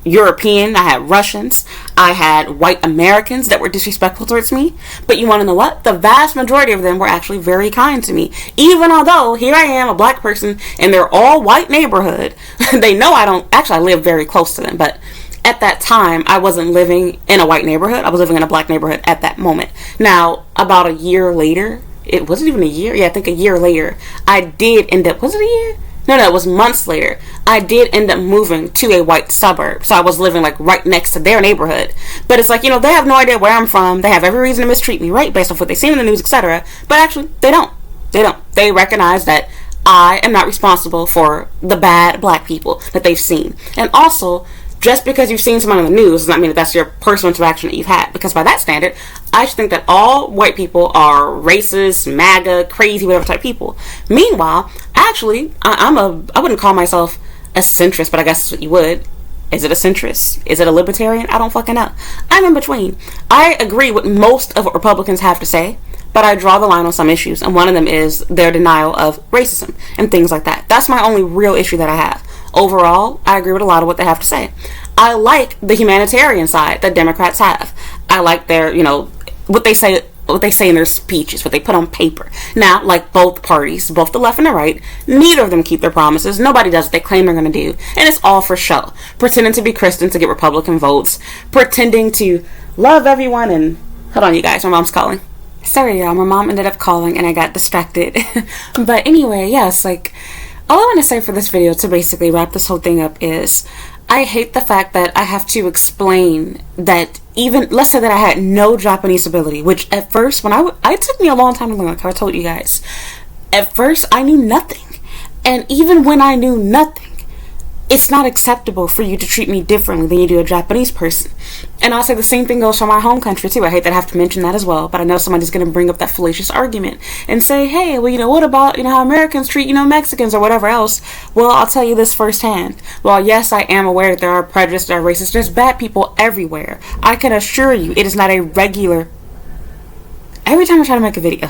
European, I had Russians, I had white Americans that were disrespectful towards me. But you want to know what? The vast majority of them were actually very kind to me. Even although here I am, a black person, in their all white neighborhood. They know I don't, actually I live very close to them, but at that time, I wasn't living in a white neighborhood. I was living in a black neighborhood at that moment. Now, about a year later, it wasn't even a year. Yeah, I think a year later, I did end up, was it a year? No, it was months later. I did end up moving to a white suburb. So I was living like right next to their neighborhood. But it's like, you know, they have no idea where I'm from. They have every reason to mistreat me, right? Based off what they see in the news, etc. But actually, they don't. They don't. They recognize that I am not responsible for the bad black people that they've seen. And also, just because you've seen someone on the news does not mean that that's your personal interaction that you've had. Because by that standard, I just think that all white people are racist, MAGA, crazy, whatever type people. Meanwhile, actually, I wouldn't call myself a centrist, but I guess that's what you would. Is it a centrist? Is it a libertarian? I don't fucking know. I'm in between. I agree with most of what Republicans have to say, but I draw the line on some issues, and one of them is their denial of racism and things like that. That's my only real issue that I have. Overall, I agree with a lot of what they have to say. I like the humanitarian side that Democrats have. I like their, you know, what they say in their speeches, what they put on paper. Now, like both parties, both the left and the right, neither of them keep their promises. Nobody does what they claim they're going to do. And it's all for show. Pretending to be Christian to get Republican votes. Pretending to love everyone and... Hold on, you guys. My mom's calling. Sorry, y'all. My mom ended up calling and I got distracted. But anyway, yes, like... All I want to say for this video to basically wrap this whole thing up is I hate the fact that I have to explain that even, let's say that I had no Japanese ability, which at first, it took me a long time to learn, like I told you guys. At first, I knew nothing. And even when I knew nothing, it's not acceptable for you to treat me differently than you do a Japanese person. And I'll say the same thing goes for my home country too. I hate that I have to mention that as well, but I know somebody's going to bring up that fallacious argument and say, hey, well, you know, what about, you know, how Americans treat, you know, Mexicans or whatever else? Well, I'll tell you this firsthand. While yes, I am aware that there are prejudices, there are racists, there's bad people everywhere. I can assure you it is not a regular... Every time I try to make a video,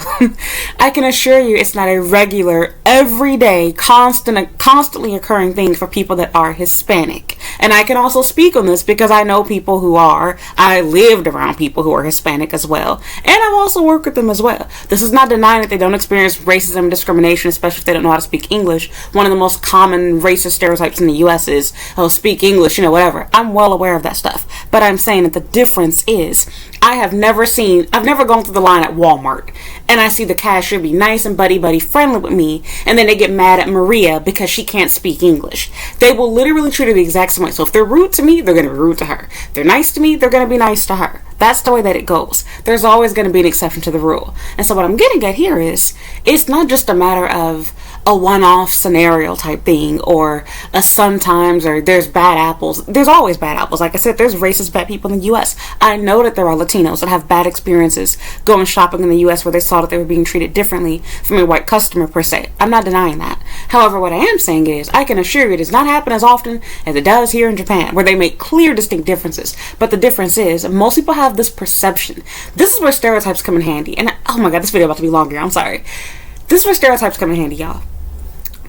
I can assure you it's not a regular, everyday, constantly occurring thing for people that are Hispanic. And I can also speak on this because I know people who are. I lived around people who are Hispanic as well. And I've also worked with them as well. This is not denying that they don't experience racism and discrimination, especially if they don't know how to speak English. One of the most common racist stereotypes in the U.S. is, oh, speak English, you know, whatever. I'm well aware of that stuff. But I'm saying that the difference is, I've never gone through the line at Walmart and I see the cashier be nice and buddy friendly with me, and then they get mad at Maria because she can't speak English. They will literally treat her the exact same way. So if they're rude to me, they're going to be rude to her. If they're nice to me, they're going to be nice to her. That's the way that it goes. There's always going to be an exception to the rule. And so what I'm getting at here is, it's not just a matter of a one-off scenario type thing, or a sometimes, or there's bad apples. There's always bad apples. Like I said, there's racist bad people in the U.S. I know that there are Latinos that have bad experiences going shopping in the U.S. where they saw that they were being treated differently from a white customer per se. I'm not denying that. However, what I am saying is, I can assure you it does not happen as often as it does here in Japan, where they make clear, distinct differences. But the difference is, most people have this perception. This is where stereotypes come in handy. And oh my god, this video is about to be longer. I'm sorry. This is where stereotypes come in handy, y'all.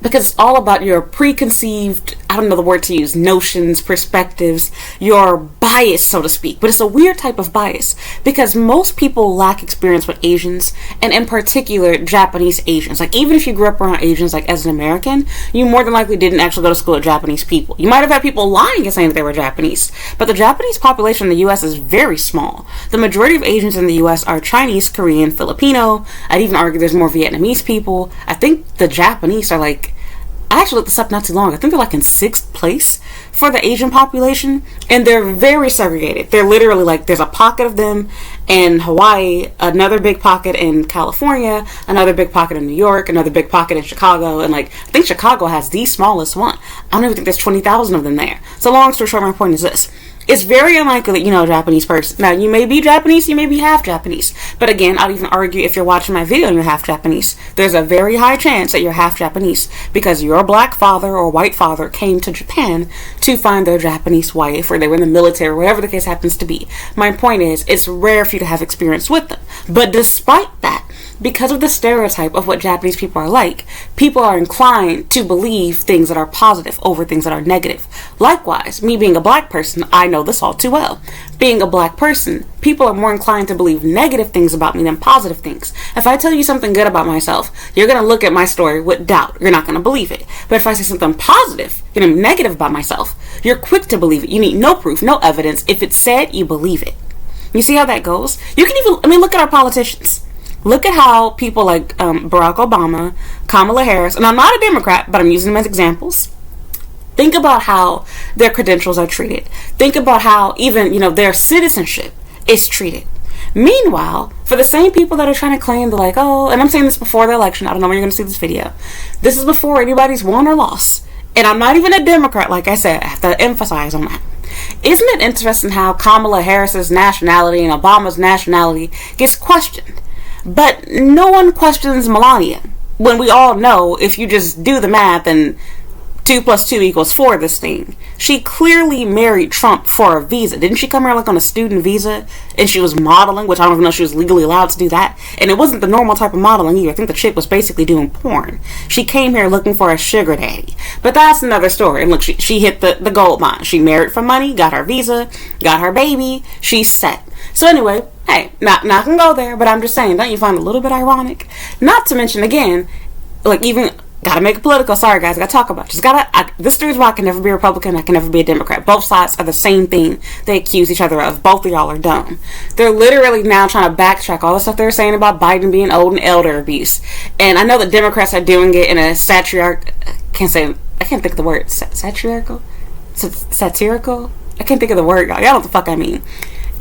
Because it's all about your preconceived, I don't know the word to use, notions, perspectives, your bias, so to speak. But it's a weird type of bias because most people lack experience with Asians, and in particular, Japanese Asians. Like, even if you grew up around Asians, like as an American, you more than likely didn't actually go to school with Japanese people. You might have had people lying and saying that they were Japanese, but the Japanese population in the U.S. is very small. The majority of Asians in the U.S. are Chinese, Korean, Filipino. I'd even argue there's more Vietnamese people. I think the Japanese are like, I actually looked this up not too long. I think they're like in 6th place for the Asian population, and they're very segregated. They're literally like, there's a pocket of them in Hawaii, another big pocket in California, another big pocket in New York, another big pocket in Chicago, and like, I think Chicago has the smallest one. I don't even think there's 20,000 of them there. So long story short, my point is this. It's very unlikely that you know a Japanese person. Now, you may be Japanese, you may be half Japanese. But again, I'll even argue if you're watching my video and you're half Japanese, there's a very high chance that you're half Japanese because your black father or white father came to Japan to find their Japanese wife, or they were in the military, whatever the case happens to be. My point is, it's rare for you to have experience with them. But despite that, because of the stereotype of what Japanese people are like, people are inclined to believe things that are positive over things that are negative. Likewise, me being a black person, I know this all too well. Being a black person, people are more inclined to believe negative things about me than positive things. If I tell you something good about myself, you're going to look at my story with doubt. You're not going to believe it. But if I say something positive, negative about myself, you're quick to believe it. You need no proof, no evidence. If it's said, you believe it. You see how that goes? You can even, look at our politicians. Look at how people like Barack Obama, Kamala Harris, and I'm not a Democrat, but I'm using them as examples. Think about how their credentials are treated. Think about how even, their citizenship is treated. Meanwhile, for the same people that are trying to claim, they're like, oh, and I'm saying this before the election. I don't know when you're going to see this video. This is before anybody's won or lost. And I'm not even a Democrat, like I said. I have to emphasize on that. Isn't it interesting how Kamala Harris's nationality and Obama's nationality gets questioned? But no one questions Melania, when we all know if you just do the math and 2 + 2 = 4 this thing. She clearly married Trump for a visa. Didn't she come here like on a student visa? And she was modeling, which I don't even know if she was legally allowed to do that. And it wasn't the normal type of modeling either. I think the chick was basically doing porn. She came here looking for a sugar daddy. But that's another story. And look, she hit the gold mine. She married for money, got her visa, got her baby. She's set. So anyway, hey, not gonna go there, but I'm just saying, don't you find it a little bit ironic? Not to mention, again, like even... Gotta make it political. Sorry, guys. I gotta talk about it. This dude's why I can never be a Republican. I can never be a Democrat. Both sides are the same thing they accuse each other of. Both of y'all are dumb. They're literally now trying to backtrack all the stuff they were saying about Biden being old and elder abuse. And I know that Democrats are doing it in a I can't think of the word. Satirical? Satirical? I can't think of the word, y'all. Y'all know what the fuck I mean.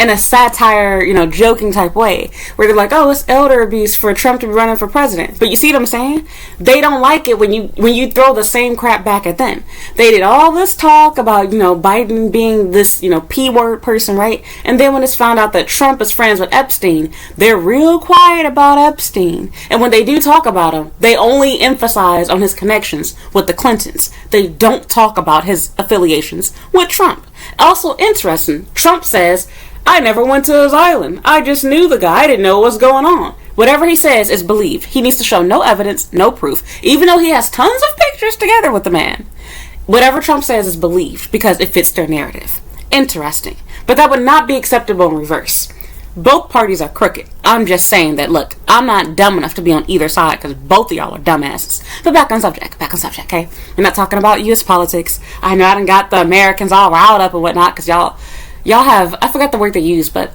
In a satire, joking type way, where they're like, oh, it's elder abuse for Trump to be running for president. But you see what I'm saying? They don't like it when you throw the same crap back at them. They did all this talk about, Biden being this, P-word person, right? And then when it's found out that Trump is friends with Epstein, they're real quiet about Epstein. And when they do talk about him, they only emphasize on his connections with the Clintons. They don't talk about his affiliations with Trump. Also interesting, Trump says, I never went to his island. I just knew the guy. I didn't know what was going on. Whatever he says is believed. He needs to show no evidence, no proof, even though he has tons of pictures together with the man. Whatever Trump says is believed because it fits their narrative. Interesting. But that would not be acceptable in reverse. Both parties are crooked. I'm just saying that, look, I'm not dumb enough to be on either side because both of y'all are dumbasses. But back on subject, okay? We're not talking about U.S. politics. I know I done got the Americans all riled up and whatnot because y'all have, I forgot the word they use, but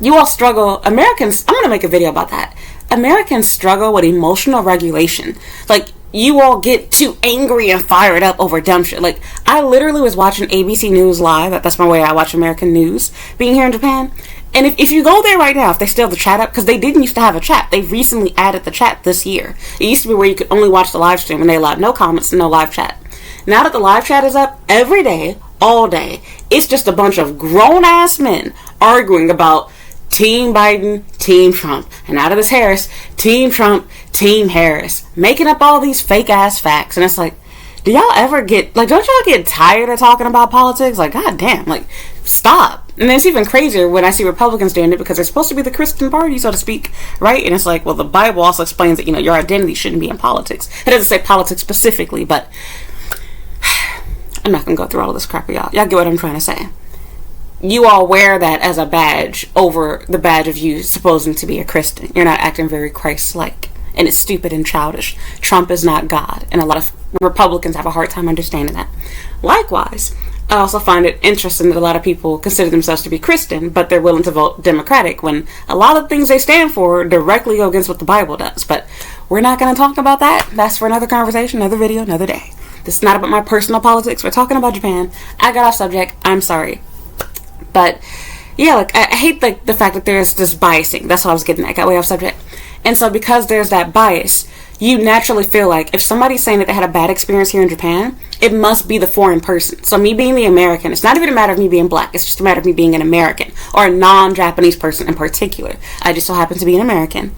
you all struggle. Americans, I'm going to make a video about that. Americans struggle with emotional regulation. Like, you all get too angry and fired up over dumb shit. Like, I literally was watching ABC News Live. That's my way I watch American news, being here in Japan. And if you go there right now, if they still have the chat up, because they didn't used to have a chat. They recently added the chat this year. It used to be where you could only watch the live stream and they allowed no comments, no live chat. Now that the live chat is up, every day, all day, it's just a bunch of grown-ass men arguing about Team Biden, Team Trump. And out of this Harris, Team Trump, Team Harris. Making up all these fake-ass facts. And it's like, do y'all ever get, like, don't y'all get tired of talking about politics? Like, goddamn, like, stop. And then it's even crazier when I see Republicans doing it because they're supposed to be the Christian party, so to speak, right? And it's like, well, the Bible also explains that, your identity shouldn't be in politics. It doesn't say politics specifically, but I'm not going to go through all of this crap with y'all. Y'all get what I'm trying to say. You all wear that as a badge over the badge of you supposing to be a Christian. You're not acting very Christ-like. And it's stupid and childish. Trump is not God. And a lot of Republicans have a hard time understanding that. Likewise, I also find it interesting that a lot of people consider themselves to be Christian, but they're willing to vote Democratic when a lot of things they stand for directly go against what the Bible does. But we're not going to talk about that. That's for another conversation, another video, another day. This is not about my personal politics. We're talking about Japan. I got off subject. I'm sorry. But yeah, like, I hate the fact that there's this biasing. That's what I was getting at. I got way off subject. And so because there's that bias, you naturally feel like if somebody's saying that they had a bad experience here in Japan, it must be the foreign person. So me being the American, it's not even a matter of me being black. It's just a matter of me being an American or a non-Japanese person in particular. I just so happen to be an American.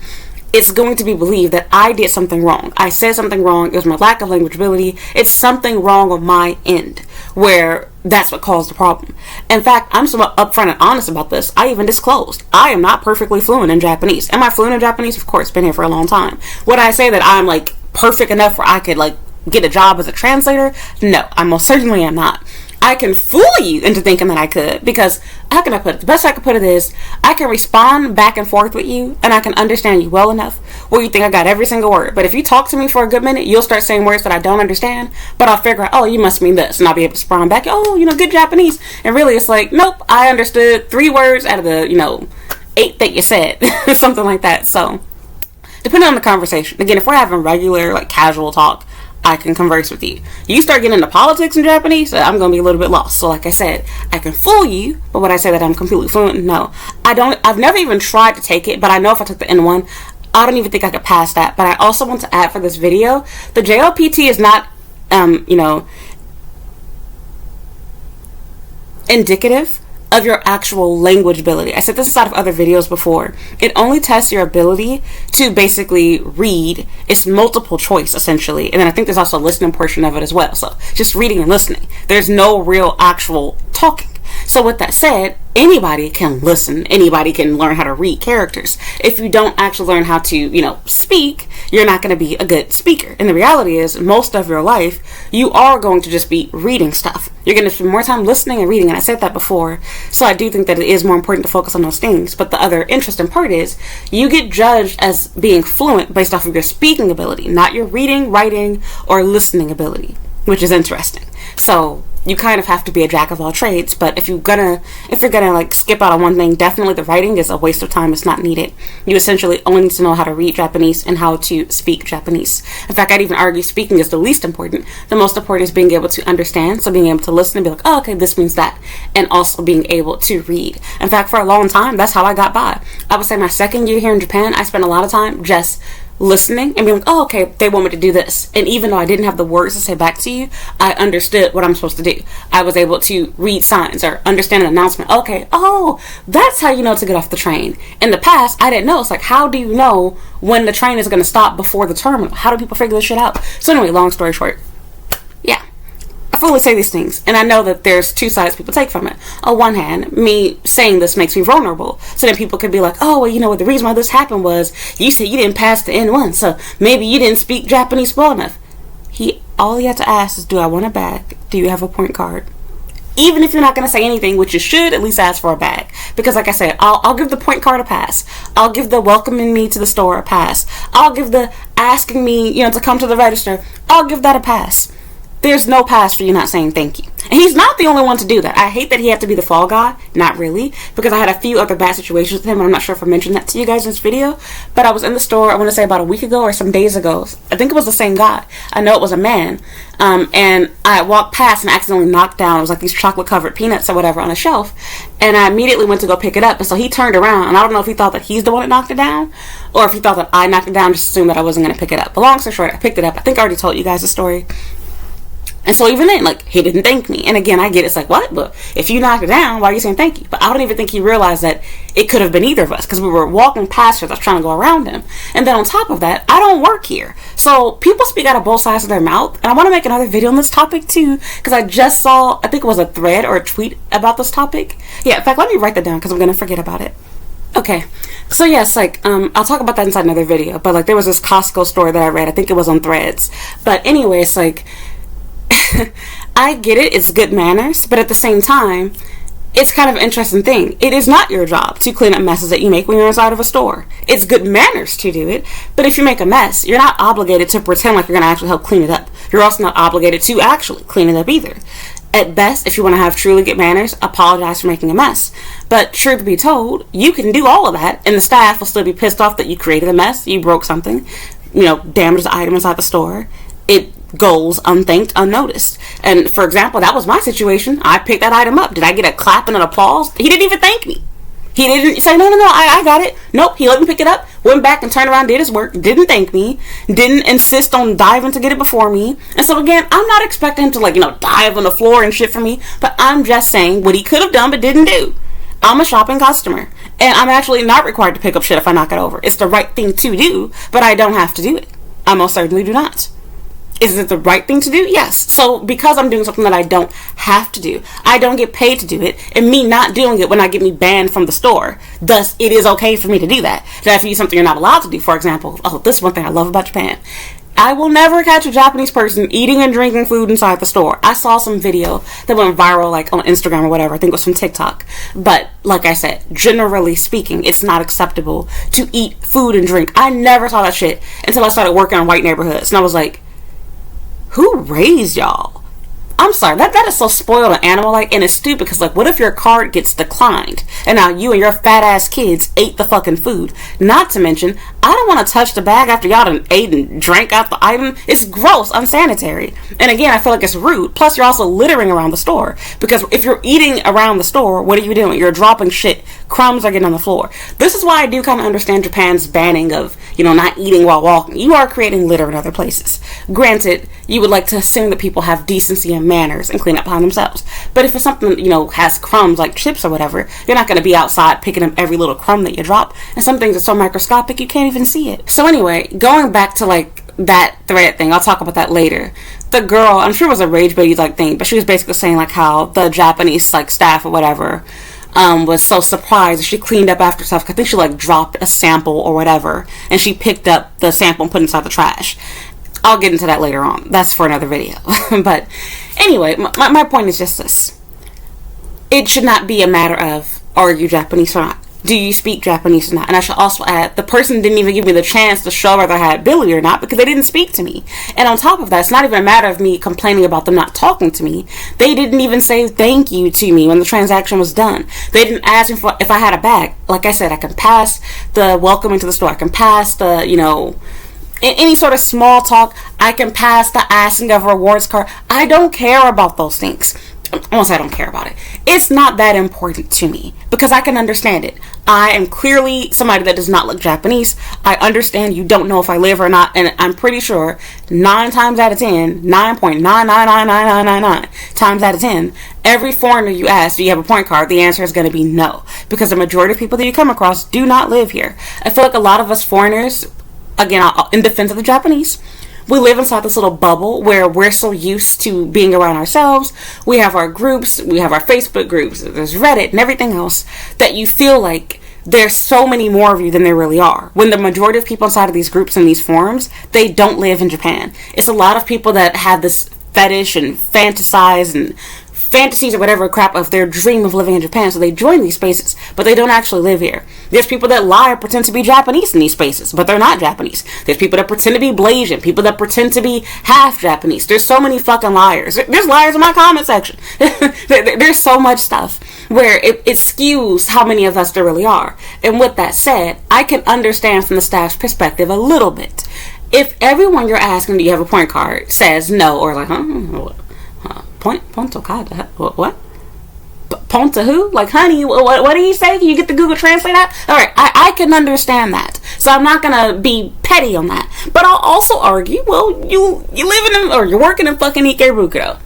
It's going to be believed that I did something wrong. I said something wrong. It was my lack of language ability. It's something wrong on my end where that's what caused the problem. In fact, I'm so upfront and honest about this. I even disclosed I am not perfectly fluent in Japanese. Am I fluent in Japanese? Of course, been here for a long time. Would I say that I'm like perfect enough where I could like get a job as a translator? No, I most certainly am not. I can fool you into thinking that I could, because how can I put it? The best I can put it is I can respond back and forth with you, and I can understand you well enough where you think I got every single word. But if you talk to me for a good minute, you'll start saying words that I don't understand, but I'll figure out, oh, you must mean this, and I'll be able to respond back, oh, good Japanese. And really it's like, nope, I understood 3 words out of the 8 that you said. Something like that. So depending on the conversation, again, if we're having regular like casual talk, I can converse with you. You start getting into politics in Japanese, I'm going to be a little bit lost. So like I said, I can fool you, but would I say that I'm completely fluent? No. I've never even tried to take it, but I know if I took the N1, I don't even think I could pass that. But I also want to add for this video, the JLPT is not, indicative of your actual language ability. I said this inside of other videos before. It only tests your ability to basically read. It's multiple choice, essentially. And then I think there's also a listening portion of it as well. So just reading and listening. There's no real actual talking. So with that said, anybody can listen. Anybody can learn how to read characters. If you don't actually learn how to, speak, you're not going to be a good speaker. And the reality is, most of your life, you are going to just be reading stuff. You're going to spend more time listening and reading. And I said that before. So I do think that it is more important to focus on those things. But the other interesting part is, you get judged as being fluent based off of your speaking ability, not your reading, writing, or listening ability, which is interesting. So you kind of have to be a jack of all trades, but if you're gonna like skip out on one thing, definitely the writing is a waste of time. It's not needed. You essentially only need to know how to read Japanese and how to speak Japanese. In fact, I'd even argue speaking is the least important. The most important is being able to understand, so being able to listen and be like, oh, okay, this means that, and also being able to read. In fact, for a long time, that's how I got by. I would say my second year here in Japan, I spent a lot of time just listening and being like, oh, okay, they want me to do this. And even though I didn't have the words to say back to you, I understood what I'm supposed to do. I was able to read signs or understand an announcement. Okay, oh, that's how you know to get off the train. In the past, I didn't know. It's like, how do you know when the train is going to stop before the terminal? How do people figure this shit out? So anyway, long story short, yeah, I fully say these things, and I know that there's 2 sides people take from it. On one hand, me saying this makes me vulnerable, so then people could be like, oh, well, the reason why this happened was you said you didn't pass the N1, so maybe you didn't speak Japanese well enough. All he had to ask is, do I want a bag? Do you have a point card? Even if you're not going to say anything, which you should at least ask for a bag. Because like I said, I'll give the point card a pass. I'll give the welcoming me to the store a pass. I'll give the asking me, to come to the register. I'll give that a pass. There's no pass for you not saying thank you. And he's not the only one to do that. I hate that he had to be the fall guy. Not really. Because I had a few other bad situations with him. And I'm not sure if I mentioned that to you guys in this video. But I was in the store, I want to say about a week ago or some days ago. I think it was the same guy. I know it was a man. And I walked past and accidentally knocked down, it was like these chocolate covered peanuts or whatever on a shelf. And I immediately went to go pick it up. And so he turned around. And I don't know if he thought that he's the one that knocked it down, or if he thought that I knocked it down, just assumed that I wasn't going to pick it up. But long story short, I picked it up. I think I already told you guys the story. And so even then, he didn't thank me. And again, I get it. It's like, what? But if you knocked it down, why are you saying thank you? But I don't even think he realized that it could have been either of us, because we were walking past her. I was trying to go around him. And then on top of that, I don't work here. So people speak out of both sides of their mouth. And I want to make another video on this topic too, because I just saw, I think it was a thread or a tweet about this topic. Yeah, in fact, let me write that down because I'm going to forget about it. Okay, so yes, I'll talk about that inside another video. But there was this Costco story that I read. I think it was on Threads. But anyway, it's I get it, it's good manners, but at the same time, it's kind of an interesting thing. It is not your job to clean up messes that you make when you're inside of a store. It's good manners to do it, but if you make a mess, you're not obligated to pretend like you're going to actually help clean it up. You're also not obligated to actually clean it up either. At best, if you want to have truly good manners, apologize for making a mess. But truth be told, you can do all of that, and the staff will still be pissed off that you created a mess, you broke something, damaged the item inside the store. It goes unthanked, unnoticed. And for example, that was my situation. I picked that item up. Did I get a clap and an applause? He didn't even thank me. He didn't say, no, I got it. Nope, he let me pick it up, went back and turned around, did his work, didn't thank me, didn't insist on diving to get it before me. And so again, I'm not expecting him to dive on the floor and shit for me, but I'm just saying what he could have done but didn't do. I'm a shopping customer, and I'm actually not required to pick up shit if I knock it over. It's the right thing to do, but I don't have to do it. I most certainly do not. Is it the right thing to do? Yes. So because I'm doing something that I don't have to do. I don't get paid to do it, and me not doing it will not get me banned from the store. Thus, it is okay for me to do that. Now, if you do something you're not allowed to do, for example, this is one thing I love about Japan. I will never catch a Japanese person eating and drinking food inside the store. I saw some video that went viral, like on Instagram or whatever. I think it was from TikTok. But like I said, generally speaking, it's not acceptable to eat food and drink. I never saw that shit until I started working in white neighborhoods. And I was like, who raised y'all? I'm sorry, that is so spoiled and animal-like, and it's stupid because, like, what if your card gets declined and now you and your fat-ass kids ate the fucking food? Not to mention, I don't want to touch the bag after y'all done ate and drank out the item. It's gross, unsanitary. And again, I feel like it's rude. Plus, you're also littering around the store because if you're eating around the store, what are you doing? You're dropping shit. Crumbs are getting on the floor. This is why I do kind of understand Japan's banning of, not eating while walking. You are creating litter in other places. Granted, you would like to assume that people have decency and manners and clean up behind themselves. But if it's something, has crumbs like chips or whatever, you're not going to be outside picking up every little crumb that you drop. And some things are so microscopic you can't even see it. So anyway, going back to that thread thing, I'll talk about that later. The girl, I'm sure it was a rage baby thing, but she was basically saying how the Japanese staff or whatever was so surprised that she cleaned up after herself. I think she dropped a sample or whatever, and she picked up the sample and put it inside the trash. I'll get into that later on. That's for another video. But anyway, my point is just this. It should not be a matter of, are you Japanese or not? Do you speak Japanese or not? And I should also add, the person didn't even give me the chance to show whether I had ability or not because they didn't speak to me. And on top of that, it's not even a matter of me complaining about them not talking to me. They didn't even say thank you to me when the transaction was done. They didn't ask me if I had a bag. Like I said, I can pass the welcome into the store. I can pass the, any sort of small talk. I can pass the asking of a rewards card. I don't care about those things. I won't say I don't care about it. It's not that important to me because I can understand it. I am clearly somebody that does not look Japanese. I understand you don't know if I live or not, and I'm pretty sure 9 times out of 10, 9.9999999 times out of 10, every foreigner you ask, do you have a point card? The answer is going to be no, because the majority of people that you come across do not live here. I feel like a lot of us foreigners, again, in defense of the Japanese, we live inside this little bubble where we're so used to being around ourselves. We have our groups, we have our Facebook groups, there's Reddit and everything else, that you feel like there's so many more of you than there really are. When the majority of people inside of these groups and these forums, they don't live in Japan. It's a lot of people that have this fetish and fantasize and fantasies or whatever crap of their dream of living in Japan, so they join these spaces, but they don't actually live here. There's people that lie or pretend to be Japanese in these spaces, but they're not Japanese. There's people that pretend to be Blasian, people that pretend to be half Japanese. There's so many fucking liars. There's liars in my comment section. There's so much stuff where it skews how many of us there really are. And with that said, I can understand from the staff's perspective a little bit. If everyone you're asking, do you have a point card, says no, or Ponto kada? What? Ponto who? Honey, what do you say? Can you get the Google Translate that? Alright, I can understand that. So I'm not gonna be petty on that. But I'll also argue, well, you live in or you're working in fucking Ikebukudo.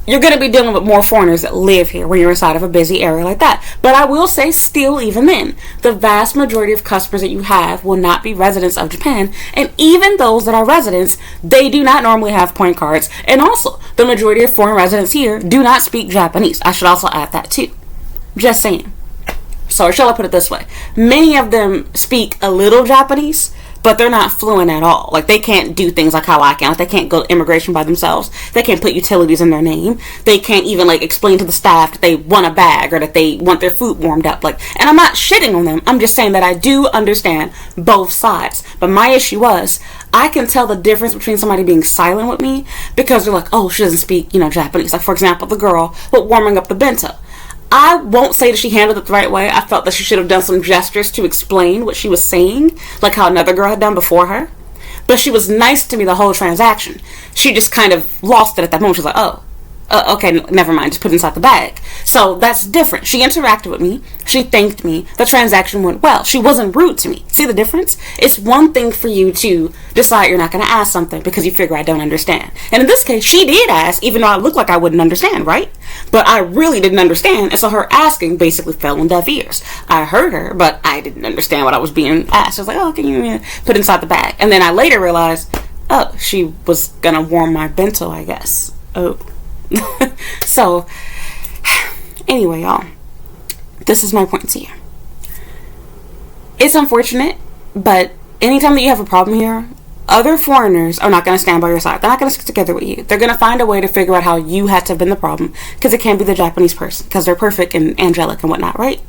You're going to be dealing with more foreigners that live here when you're inside of a busy area like that. But I will say, still, even then, the vast majority of customers that you have will not be residents of Japan. And even those that are residents, they do not normally have point cards. And also, the majority of foreign residents here do not speak Japanese. I should also add that too. Just saying. So, shall I put it this way? Many of them speak a little Japanese, but they're not fluent at all. They can't do things like how I can. They can't go to immigration by themselves. They can't put utilities in their name. They can't even, explain to the staff that they want a bag or that they want their food warmed up. And I'm not shitting on them. I'm just saying that I do understand both sides. But my issue was, I can tell the difference between somebody being silent with me because they're oh, she doesn't speak, Japanese. For example, the girl with warming up the bento. I won't say that she handled it the right way. I felt that she should have done some gestures to explain what she was saying, like how another girl had done before her. But she was nice to me the whole transaction. She just kind of lost it at that moment. She was oh, okay, never mind, just put it inside the bag. So that's different. She interacted with me. She thanked me. The transaction went well. She wasn't rude to me. See the difference? It's one thing for you to decide you're not going to ask something because you figure I don't understand. And in this case, she did ask, even though I looked like I wouldn't understand, right? But I really didn't understand, and so her asking basically fell on deaf ears. I heard her, but I didn't understand what I was being asked. I was oh, can you put it inside the bag? And then I later realized, oh, she was going to warm my bento, I guess. Oh. So, anyway, y'all, this is my point to you. It's unfortunate, but anytime that you have a problem here, other foreigners are not going to stand by your side. They're not going to stick together with you. They're going to find a way to figure out how you had to have been the problem, because it can't be the Japanese person, because they're perfect and angelic and whatnot, right?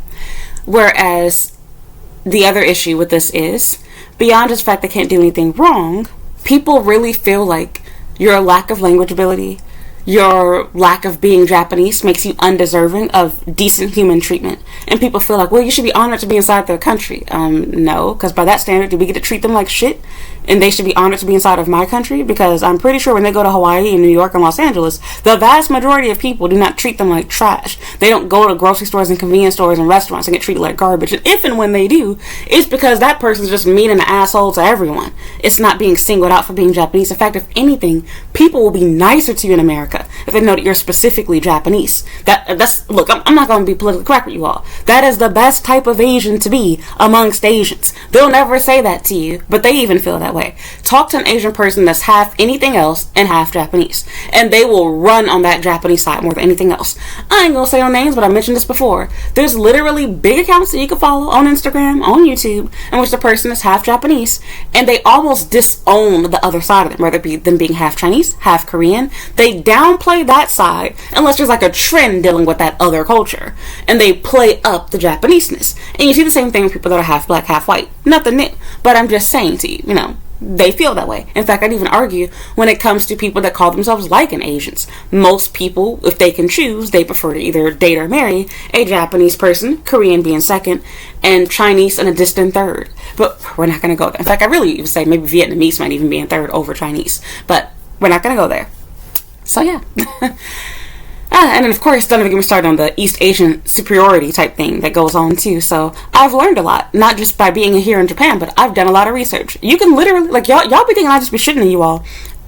Whereas the other issue with this is, beyond just the fact they can't do anything wrong, people really feel like your lack of language ability, your lack of being Japanese makes you undeserving of decent human treatment. And people feel like, well, you should be honored to be inside their country. No, because by that standard, do we get to treat them like shit? And they should be honored to be inside of my country? Because I'm pretty sure when they go to Hawaii and New York and Los Angeles, the vast majority of people do not treat them like trash. They don't go to grocery stores and convenience stores and restaurants and get treated like garbage. And if and when they do, it's because that person's just mean and an asshole to everyone. It's not being singled out for being Japanese. In fact, if anything, people will be nicer to you in America if they know that you're specifically Japanese. Look, I'm not going to be politically correct with you all. That is the best type of Asian to be amongst Asians. They'll never say that to you, but they even feel that way. Talk to an Asian person that's half anything else and half Japanese, and they will run on that Japanese side more than anything else. I ain't gonna say no names, but I mentioned this before. There's literally big accounts that you can follow on Instagram, on YouTube, in which the person is half Japanese, and they almost disown the other side of them, whether it be them being half Chinese, half Korean. They downplay that side unless there's like a trend dealing with that other culture, and they play up the Japaneseness. And you see the same thing with people that are half black, half white. Nothing new, but I'm just saying to you, they feel that way. In fact, I'd even argue when it comes to people that call themselves like an Asians. Most people, if they can choose, they prefer to either date or marry a Japanese person, Korean being second, and Chinese in a distant third. But we're not going to go there. In fact, I really would say maybe Vietnamese might even be in third over Chinese. But we're not going to go there. So yeah. And then, of course, don't even get me started on the East Asian superiority type thing that goes on, too. So, I've learned a lot. Not just by being here in Japan, but I've done a lot of research. You can literally, like, y'all be thinking I just be shitting you all.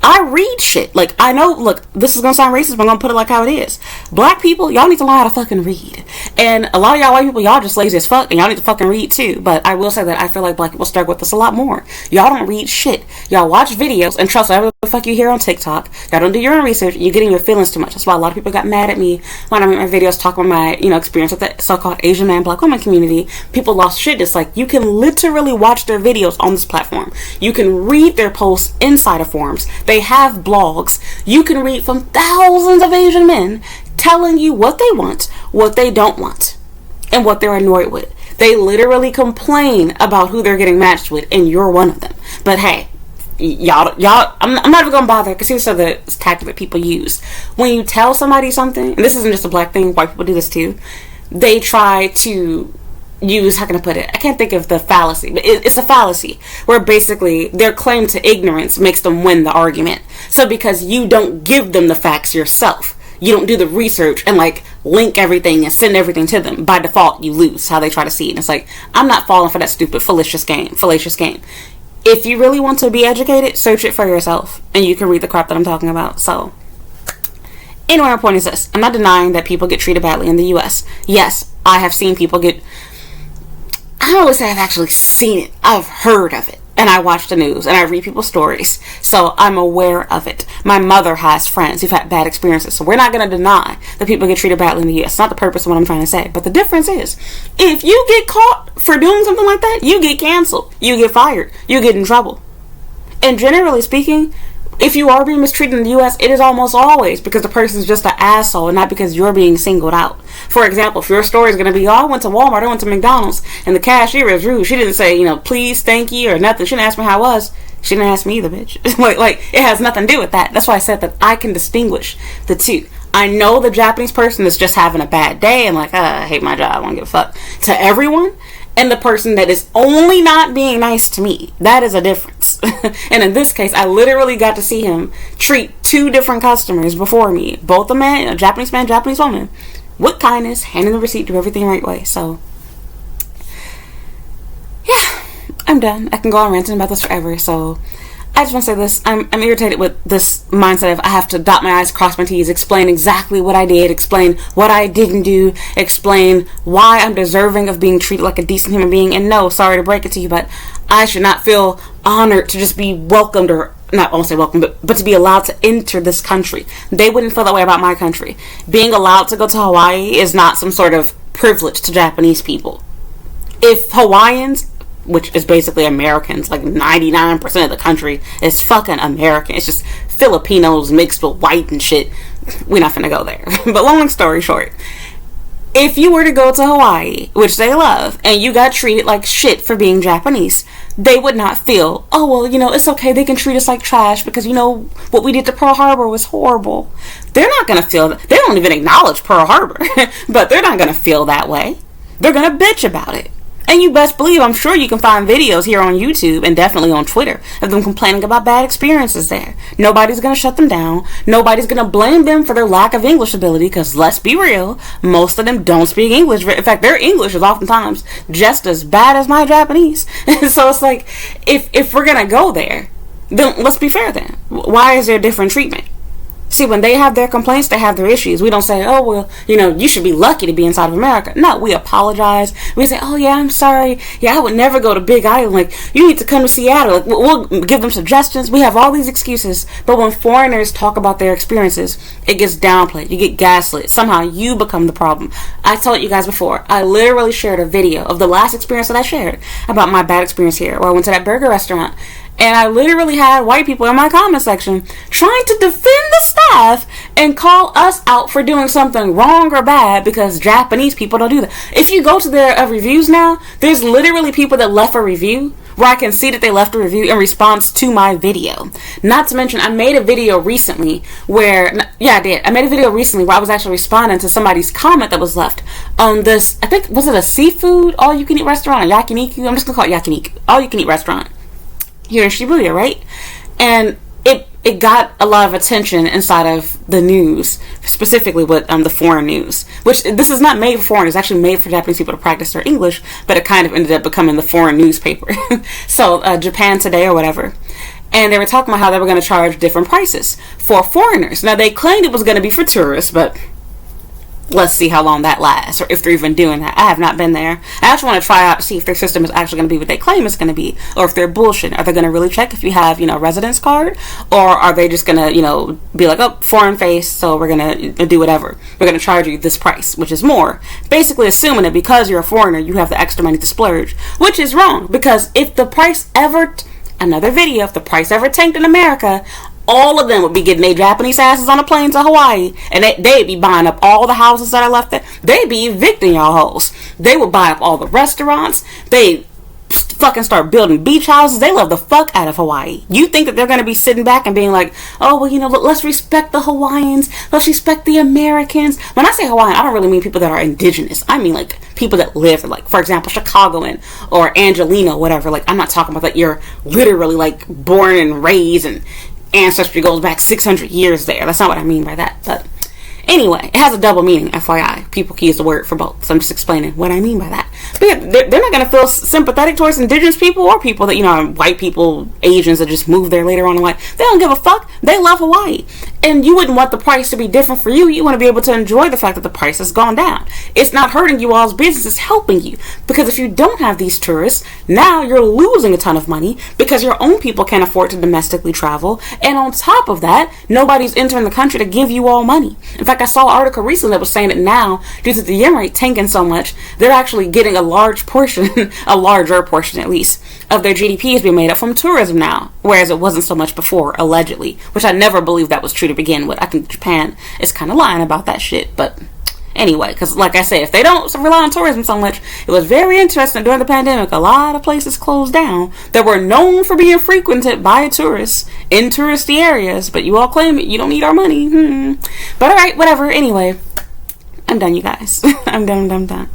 I read shit. Like, I know, look, this is gonna sound racist, but I'm gonna put it like how it is. Black people, y'all need to learn how to fucking read. And a lot of y'all white people, y'all just lazy as fuck, and y'all need to fucking read too. But I will say that I feel like black people struggle with this a lot more. Y'all don't read shit. Y'all watch videos, and trust whatever the fuck you hear on TikTok. Y'all don't do your own research, and you're getting your feelings too much. That's why a lot of people got mad at me when I made my videos talking about my, experience with the so-called Asian man, black woman community. People lost shit. It's like, you can literally watch their videos on this platform. You can read their posts inside of forums. They have blogs. You can read from thousands of Asian men telling you what they want, what they don't want, and what they're annoyed with. They literally complain about who they're getting matched with, and you're one of them. But hey, y'all, I'm not even gonna bother, because here's the tactic that people use. When you tell somebody something, and this isn't just a black thing, white people do this too, they try to use, how can I put it? I can't think of the fallacy, but it's a fallacy where basically their claim to ignorance makes them win the argument. So because you don't give them the facts yourself, you don't do the research and link everything and send everything to them, by default you lose. How they try to see it. And it's like, I'm not falling for that stupid fallacious game. If you really want to be educated, search it for yourself, and you can read the crap that I'm talking about. So anyway, my point is this: I'm not denying that people get treated badly in the US. Yes, I have seen people get, I don't want to say I've actually seen it. I've heard of it. And I watch the news and I read people's stories. So I'm aware of it. My mother has friends who've had bad experiences. So we're not going to deny that people get treated badly in the US. It's not the purpose of what I'm trying to say. But the difference is, if you get caught for doing something like that, you get canceled. You get fired. You get in trouble. And generally speaking, if you are being mistreated in the US, it is almost always because the person's just an asshole and not because you're being singled out. For example, if your story is going to be, I went to Walmart, I went to McDonald's, and the cashier is rude. She didn't say, please, thank you, or nothing. She didn't ask me how I was. She didn't ask me either, bitch. It has nothing to do with that. That's why I said that I can distinguish the two. I know the Japanese person is just having a bad day and I hate my job, I don't give a fuck, to everyone. And the person that is only not being nice to me. That is a difference. And in this case, I literally got to see him treat two different customers before me. Both a Japanese man, Japanese woman, with kindness, handing the receipt, do everything the right way. So, yeah, I'm done. I can go on ranting about this forever. So, I just want to say this. I'm irritated with this mindset of I have to dot my I's, cross my T's, explain exactly what I did, explain what I didn't do, explain why I'm deserving of being treated like a decent human being. And no, sorry to break it to you, but I should not feel honored to just be welcomed or not, I won't say welcome, but to be allowed to enter this country. They wouldn't feel that way about my country. Being allowed to go to Hawaii is not some sort of privilege to Japanese people. If Hawaiians, which is basically Americans, like 99% of the country is fucking American. It's just Filipinos mixed with white and shit. We're not gonna go there. But long story short, if you were to go to Hawaii, which they love, and you got treated like shit for being Japanese, they would not feel, oh, well, you know, it's okay, they can treat us like trash because, you know, what we did to Pearl Harbor was horrible. They're not gonna feel that. They don't even acknowledge Pearl Harbor, but they're not gonna feel that way. They're gonna bitch about it. And you best believe, I'm sure you can find videos here on YouTube and definitely on Twitter of them complaining about bad experiences there. Nobody's going to shut them down. Nobody's going to blame them for their lack of English ability because, let's be real, most of them don't speak English. In fact, their English is oftentimes just as bad as my Japanese. So it's like, if we're going to go there, then let's be fair then. Why is there different treatment? See, when they have their complaints, they have their issues. We don't say, oh, well, you know, you should be lucky to be inside of America. No, we apologize. We say, oh, yeah, I'm sorry. Yeah, I would never go to Big Island. Like, you need to come to Seattle. Like, we'll give them suggestions. We have all these excuses. But when foreigners talk about their experiences, it gets downplayed. You get gaslit. Somehow you become the problem. I told you guys before, I literally shared a video of the last experience that I shared about my bad experience here, where I went to that burger restaurant. And I literally had white people in my comment section trying to defend the staff and call us out for doing something wrong or bad because Japanese people don't do that. If you go to their reviews now, there's literally people that left a review where I can see that they left a review in response to my video. Not to mention, I made a video recently where, yeah, I did. I made a video recently where I was actually responding to somebody's comment that was left on this, I think, was it a seafood all-you-can-eat restaurant, or yakiniku? I'm just going to call it yakiniku, all-you-can-eat restaurant here in Shibuya, right? And it got a lot of attention inside of the news, specifically with the foreign news, which this is not made for foreigners, it's actually made for Japanese people to practice their English, but it kind of ended up becoming the foreign newspaper. So Japan Today or whatever. And they were talking about how they were going to charge different prices for foreigners. Now, they claimed it was going to be for tourists, but let's see how long that lasts, or if they're even doing that. I have not been there. I actually want to try out to see if their system is actually going to be what they claim it's going to be, or if they're bullshit. Are they going to really check if you have, you know, a residence card, or are they just going to, you know, be like, oh, foreign face, so we're going to do whatever. We're going to charge you this price, which is more. Basically assuming that because you're a foreigner, you have the extra money to splurge, which is wrong, because if the price ever, another video, if the price ever tanked in America, all of them would be getting their Japanese asses on a plane to Hawaii, and they'd be buying up all the houses that are left there. They'd be evicting y'all hoes. They would buy up all the restaurants. They fucking start building beach houses. They love the fuck out of Hawaii. You think that they're going to be sitting back and being like, oh, well, you know, let's respect the Hawaiians. Let's respect the Americans. When I say Hawaiian, I don't really mean people that are indigenous. I mean, like, people that live, like, for example, Chicagoan or Angelino, whatever. Like, I'm not talking about that you're literally, like, born and raised and ancestry goes back 600 years there. That's not what I mean by that. But anyway, it has a double meaning, FYI. People can use the word for both. So I'm just explaining what I mean by that. But yeah, they're not going to feel sympathetic towards indigenous people or people that, you know, white people, Asians that just moved there later on in life. They don't give a fuck. They love Hawaii. And you wouldn't want the price to be different for you. You want to be able to enjoy the fact that the price has gone down. It's not hurting you all's business. It's helping you. Because if you don't have these tourists, now you're losing a ton of money because your own people can't afford to domestically travel. And on top of that, nobody's entering the country to give you all money. In fact, I saw an article recently that was saying that now, due to the yen rate tanking so much, they're actually getting a large portion, a larger portion at least, of their GDP is being made up from tourism now, whereas it wasn't so much before, allegedly, which I never believed that was true to begin with. I think Japan is kind of lying about that shit, but anyway, because like I said, if they don't rely on tourism so much, it was very interesting during the pandemic, a lot of places closed down that were known for being frequented by tourists in touristy areas, but you all claim it, you don't need our money. But alright, whatever, anyway, I'm done, you guys. I'm done.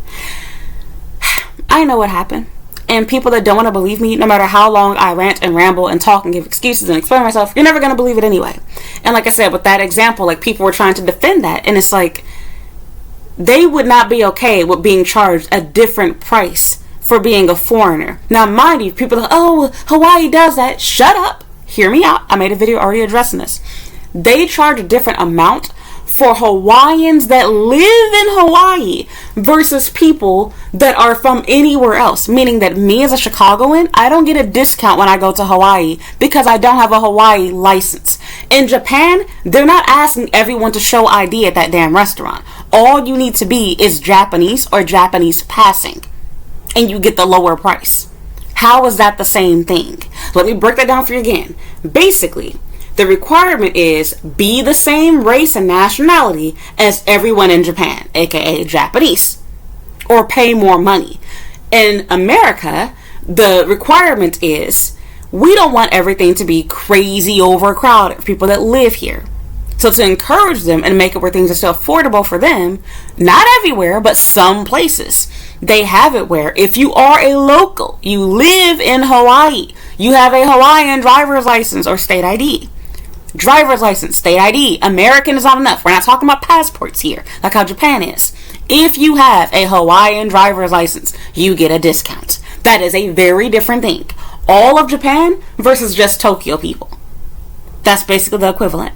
I know what happened. And people that don't want to believe me, no matter how long I rant and ramble and talk and give excuses and explain myself, you're never going to believe it anyway. And like I said, with that example, like, people were trying to defend that. And it's like, they would not be okay with being charged a different price for being a foreigner. Now, mind you, people are like, oh, Hawaii does that. Shut up. Hear me out. I made a video already addressing this. They charge a different amount for Hawaiians that live in Hawaii versus people that are from anywhere else. Meaning that me as a Chicagoan, I don't get a discount when I go to Hawaii because I don't have a Hawaii license. In Japan, they're not asking everyone to show ID at that damn restaurant. All you need to be is Japanese or Japanese passing, and you get the lower price. How is that the same thing? Let me break that down for you again. Basically, the requirement is be the same race and nationality as everyone in Japan, aka Japanese, or pay more money. In America, the requirement is we don't want everything to be crazy overcrowded for people that live here. So to encourage them and make it where things are still affordable for them, not everywhere, but some places, they have it where if you are a local, you live in Hawaii, you have a Hawaiian driver's license or state ID. Driver's license, state ID, American is not enough. We're not talking about passports here, like how Japan is. If you have a Hawaiian driver's license, you get a discount. That is a very different thing. All of Japan versus just Tokyo people. That's basically the equivalent.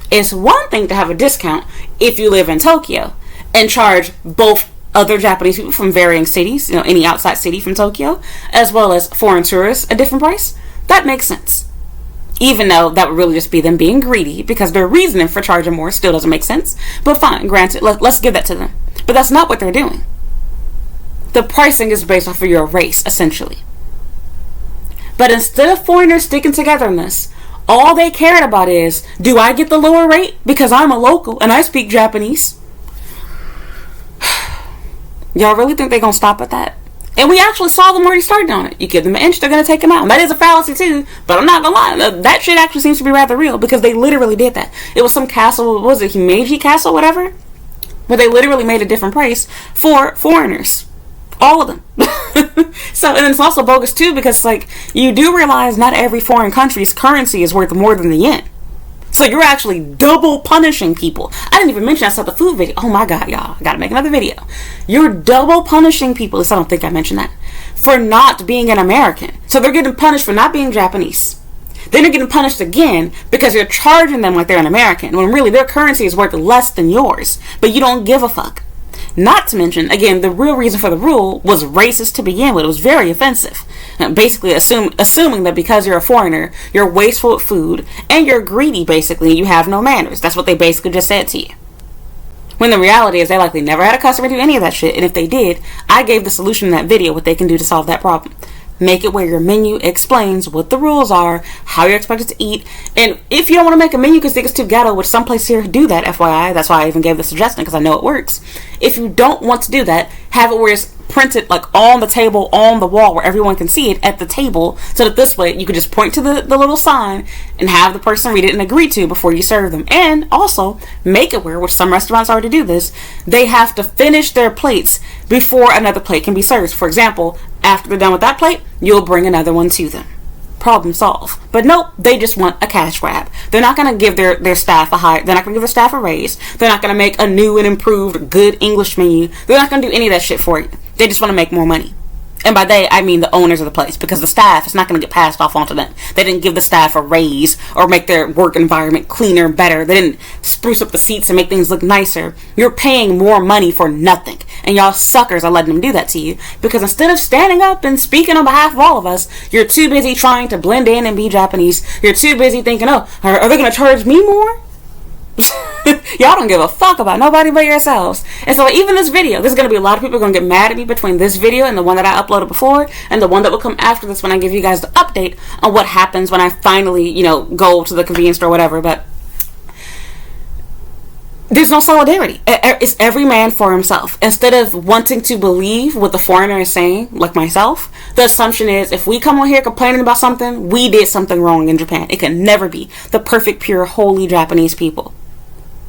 It's one thing to have a discount if you live in Tokyo and charge both other Japanese people from varying cities, any outside city from Tokyo, as well as foreign tourists a different price. That makes sense. Even though that would really just be them being greedy because their reasoning for charging more still doesn't make sense. But fine, granted, let's give that to them. But that's not what they're doing. The pricing is based off of your race, essentially. But instead of foreigners sticking together in this, all they cared about is, do I get the lower rate because I'm a local and I speak Japanese? Y'all really think they're going to stop at that? And we actually saw them already starting on it. You give them an inch, they're going to take them out. And that is a fallacy too, but I'm not going to lie. That shit actually seems to be rather real because they literally did that. It was some castle, what was it, Himeji Castle, whatever? Where they literally made a different price for foreigners. All of them. So, and it's also bogus too because you do realize not every foreign country's currency is worth more than the yen. So you're actually double punishing people. I didn't even mention I saw the food video. Oh my god, y'all. I gotta make another video. You're double punishing people, at least I don't think I mentioned that, for not being an American. So they're getting punished for not being Japanese. Then they're getting punished again because you're charging them like they're an American, when really their currency is worth less than yours. But you don't give a fuck. Not to mention, again, the real reason for the rule was racist to begin with. It was very offensive. Basically, assuming that because you're a foreigner, you're wasteful with food, and you're greedy, basically, you have no manners. That's what they basically just said to you. When the reality is they likely never had a customer do any of that shit, and if they did, I gave the solution in that video what they can do to solve that problem. Make it where your menu explains what the rules are, how you're expected to eat, and if you don't want to make a menu because you think it's too ghetto, which some places here do that, FYI, that's why I even gave the suggestion because I know it works. If you don't want to do that, have it where it's printed on the table, on the wall, where everyone can see it at the table, so that this way you could just point to the little sign and have the person read it and agree to before you serve them. And also make it where, which some restaurants already do this, they have to finish their plates before another plate can be served. For example, after they're done with that plate, you'll bring another one to them. Problem solved. But nope, they just want a cash grab. They're not going to give their staff they're not going to give their staff a raise. They're not going to make a new and improved good English menu. They're not going to do any of that shit for you. They just want to make more money. And by they, I mean the owners of the place, because the staff is not going to get passed off onto them. They didn't give the staff a raise or make their work environment cleaner, better. They didn't spruce up the seats and make things look nicer. You're paying more money for nothing. And y'all suckers are letting them do that to you, because instead of standing up and speaking on behalf of all of us, you're too busy trying to blend in and be Japanese. You're too busy thinking, oh, are they going to charge me more? Y'all don't give a fuck about nobody but yourselves. And so even this video, there's going to be a lot of people going to get mad at me between this video and the one that I uploaded before and the one that will come after this when I give you guys the update on what happens when I finally, go to the convenience store or whatever. But there's no solidarity. It's every man for himself. Instead of wanting to believe what the foreigner is saying, like myself, the assumption is if we come on here complaining about something, we did something wrong in Japan. It can never be the perfect, pure, holy Japanese people.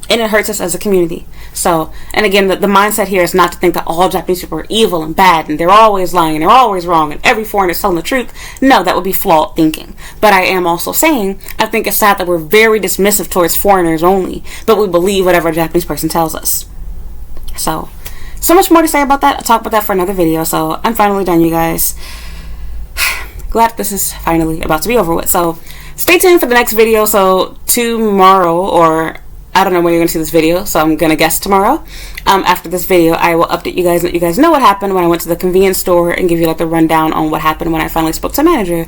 And it hurts us as a community. So, and again, the mindset here is not to think that all Japanese people are evil and bad and they're always lying and they're always wrong and every foreigner is telling the truth. No, that would be flawed thinking. But I am also saying, I think it's sad that we're very dismissive towards foreigners only, but we believe whatever a Japanese person tells us. So much more to say about that. I'll talk about that for another video. So I'm finally done, you guys. Glad this is finally about to be over with. So stay tuned for the next video. So tomorrow, or I don't know when you're going to see this video, so I'm going to guess tomorrow. After this video, I will update you guys and let you guys know what happened when I went to the convenience store and give you like the rundown on what happened when I finally spoke to the manager.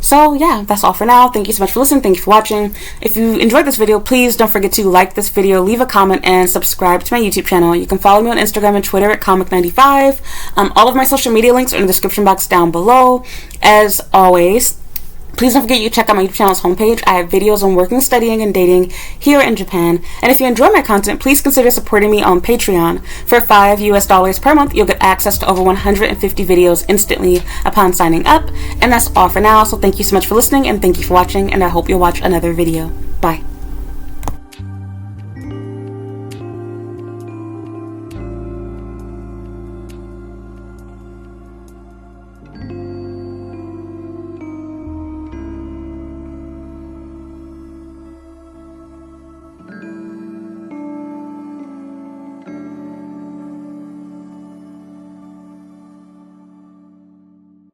So yeah, that's all for now. Thank you so much for listening. Thank you for watching. If you enjoyed this video, please don't forget to like this video, leave a comment, and subscribe to my YouTube channel. You can follow me on Instagram and Twitter at Comic95. All of my social media links are in the description box down below. As always, please don't forget you check out my YouTube channel's homepage. I have videos on working, studying, and dating here in Japan. And if you enjoy my content, please consider supporting me on Patreon. For $5 per month, you'll get access to over 150 videos instantly upon signing up. And that's all for now. So thank you so much for listening, and thank you for watching, and I hope you'll watch another video. Bye.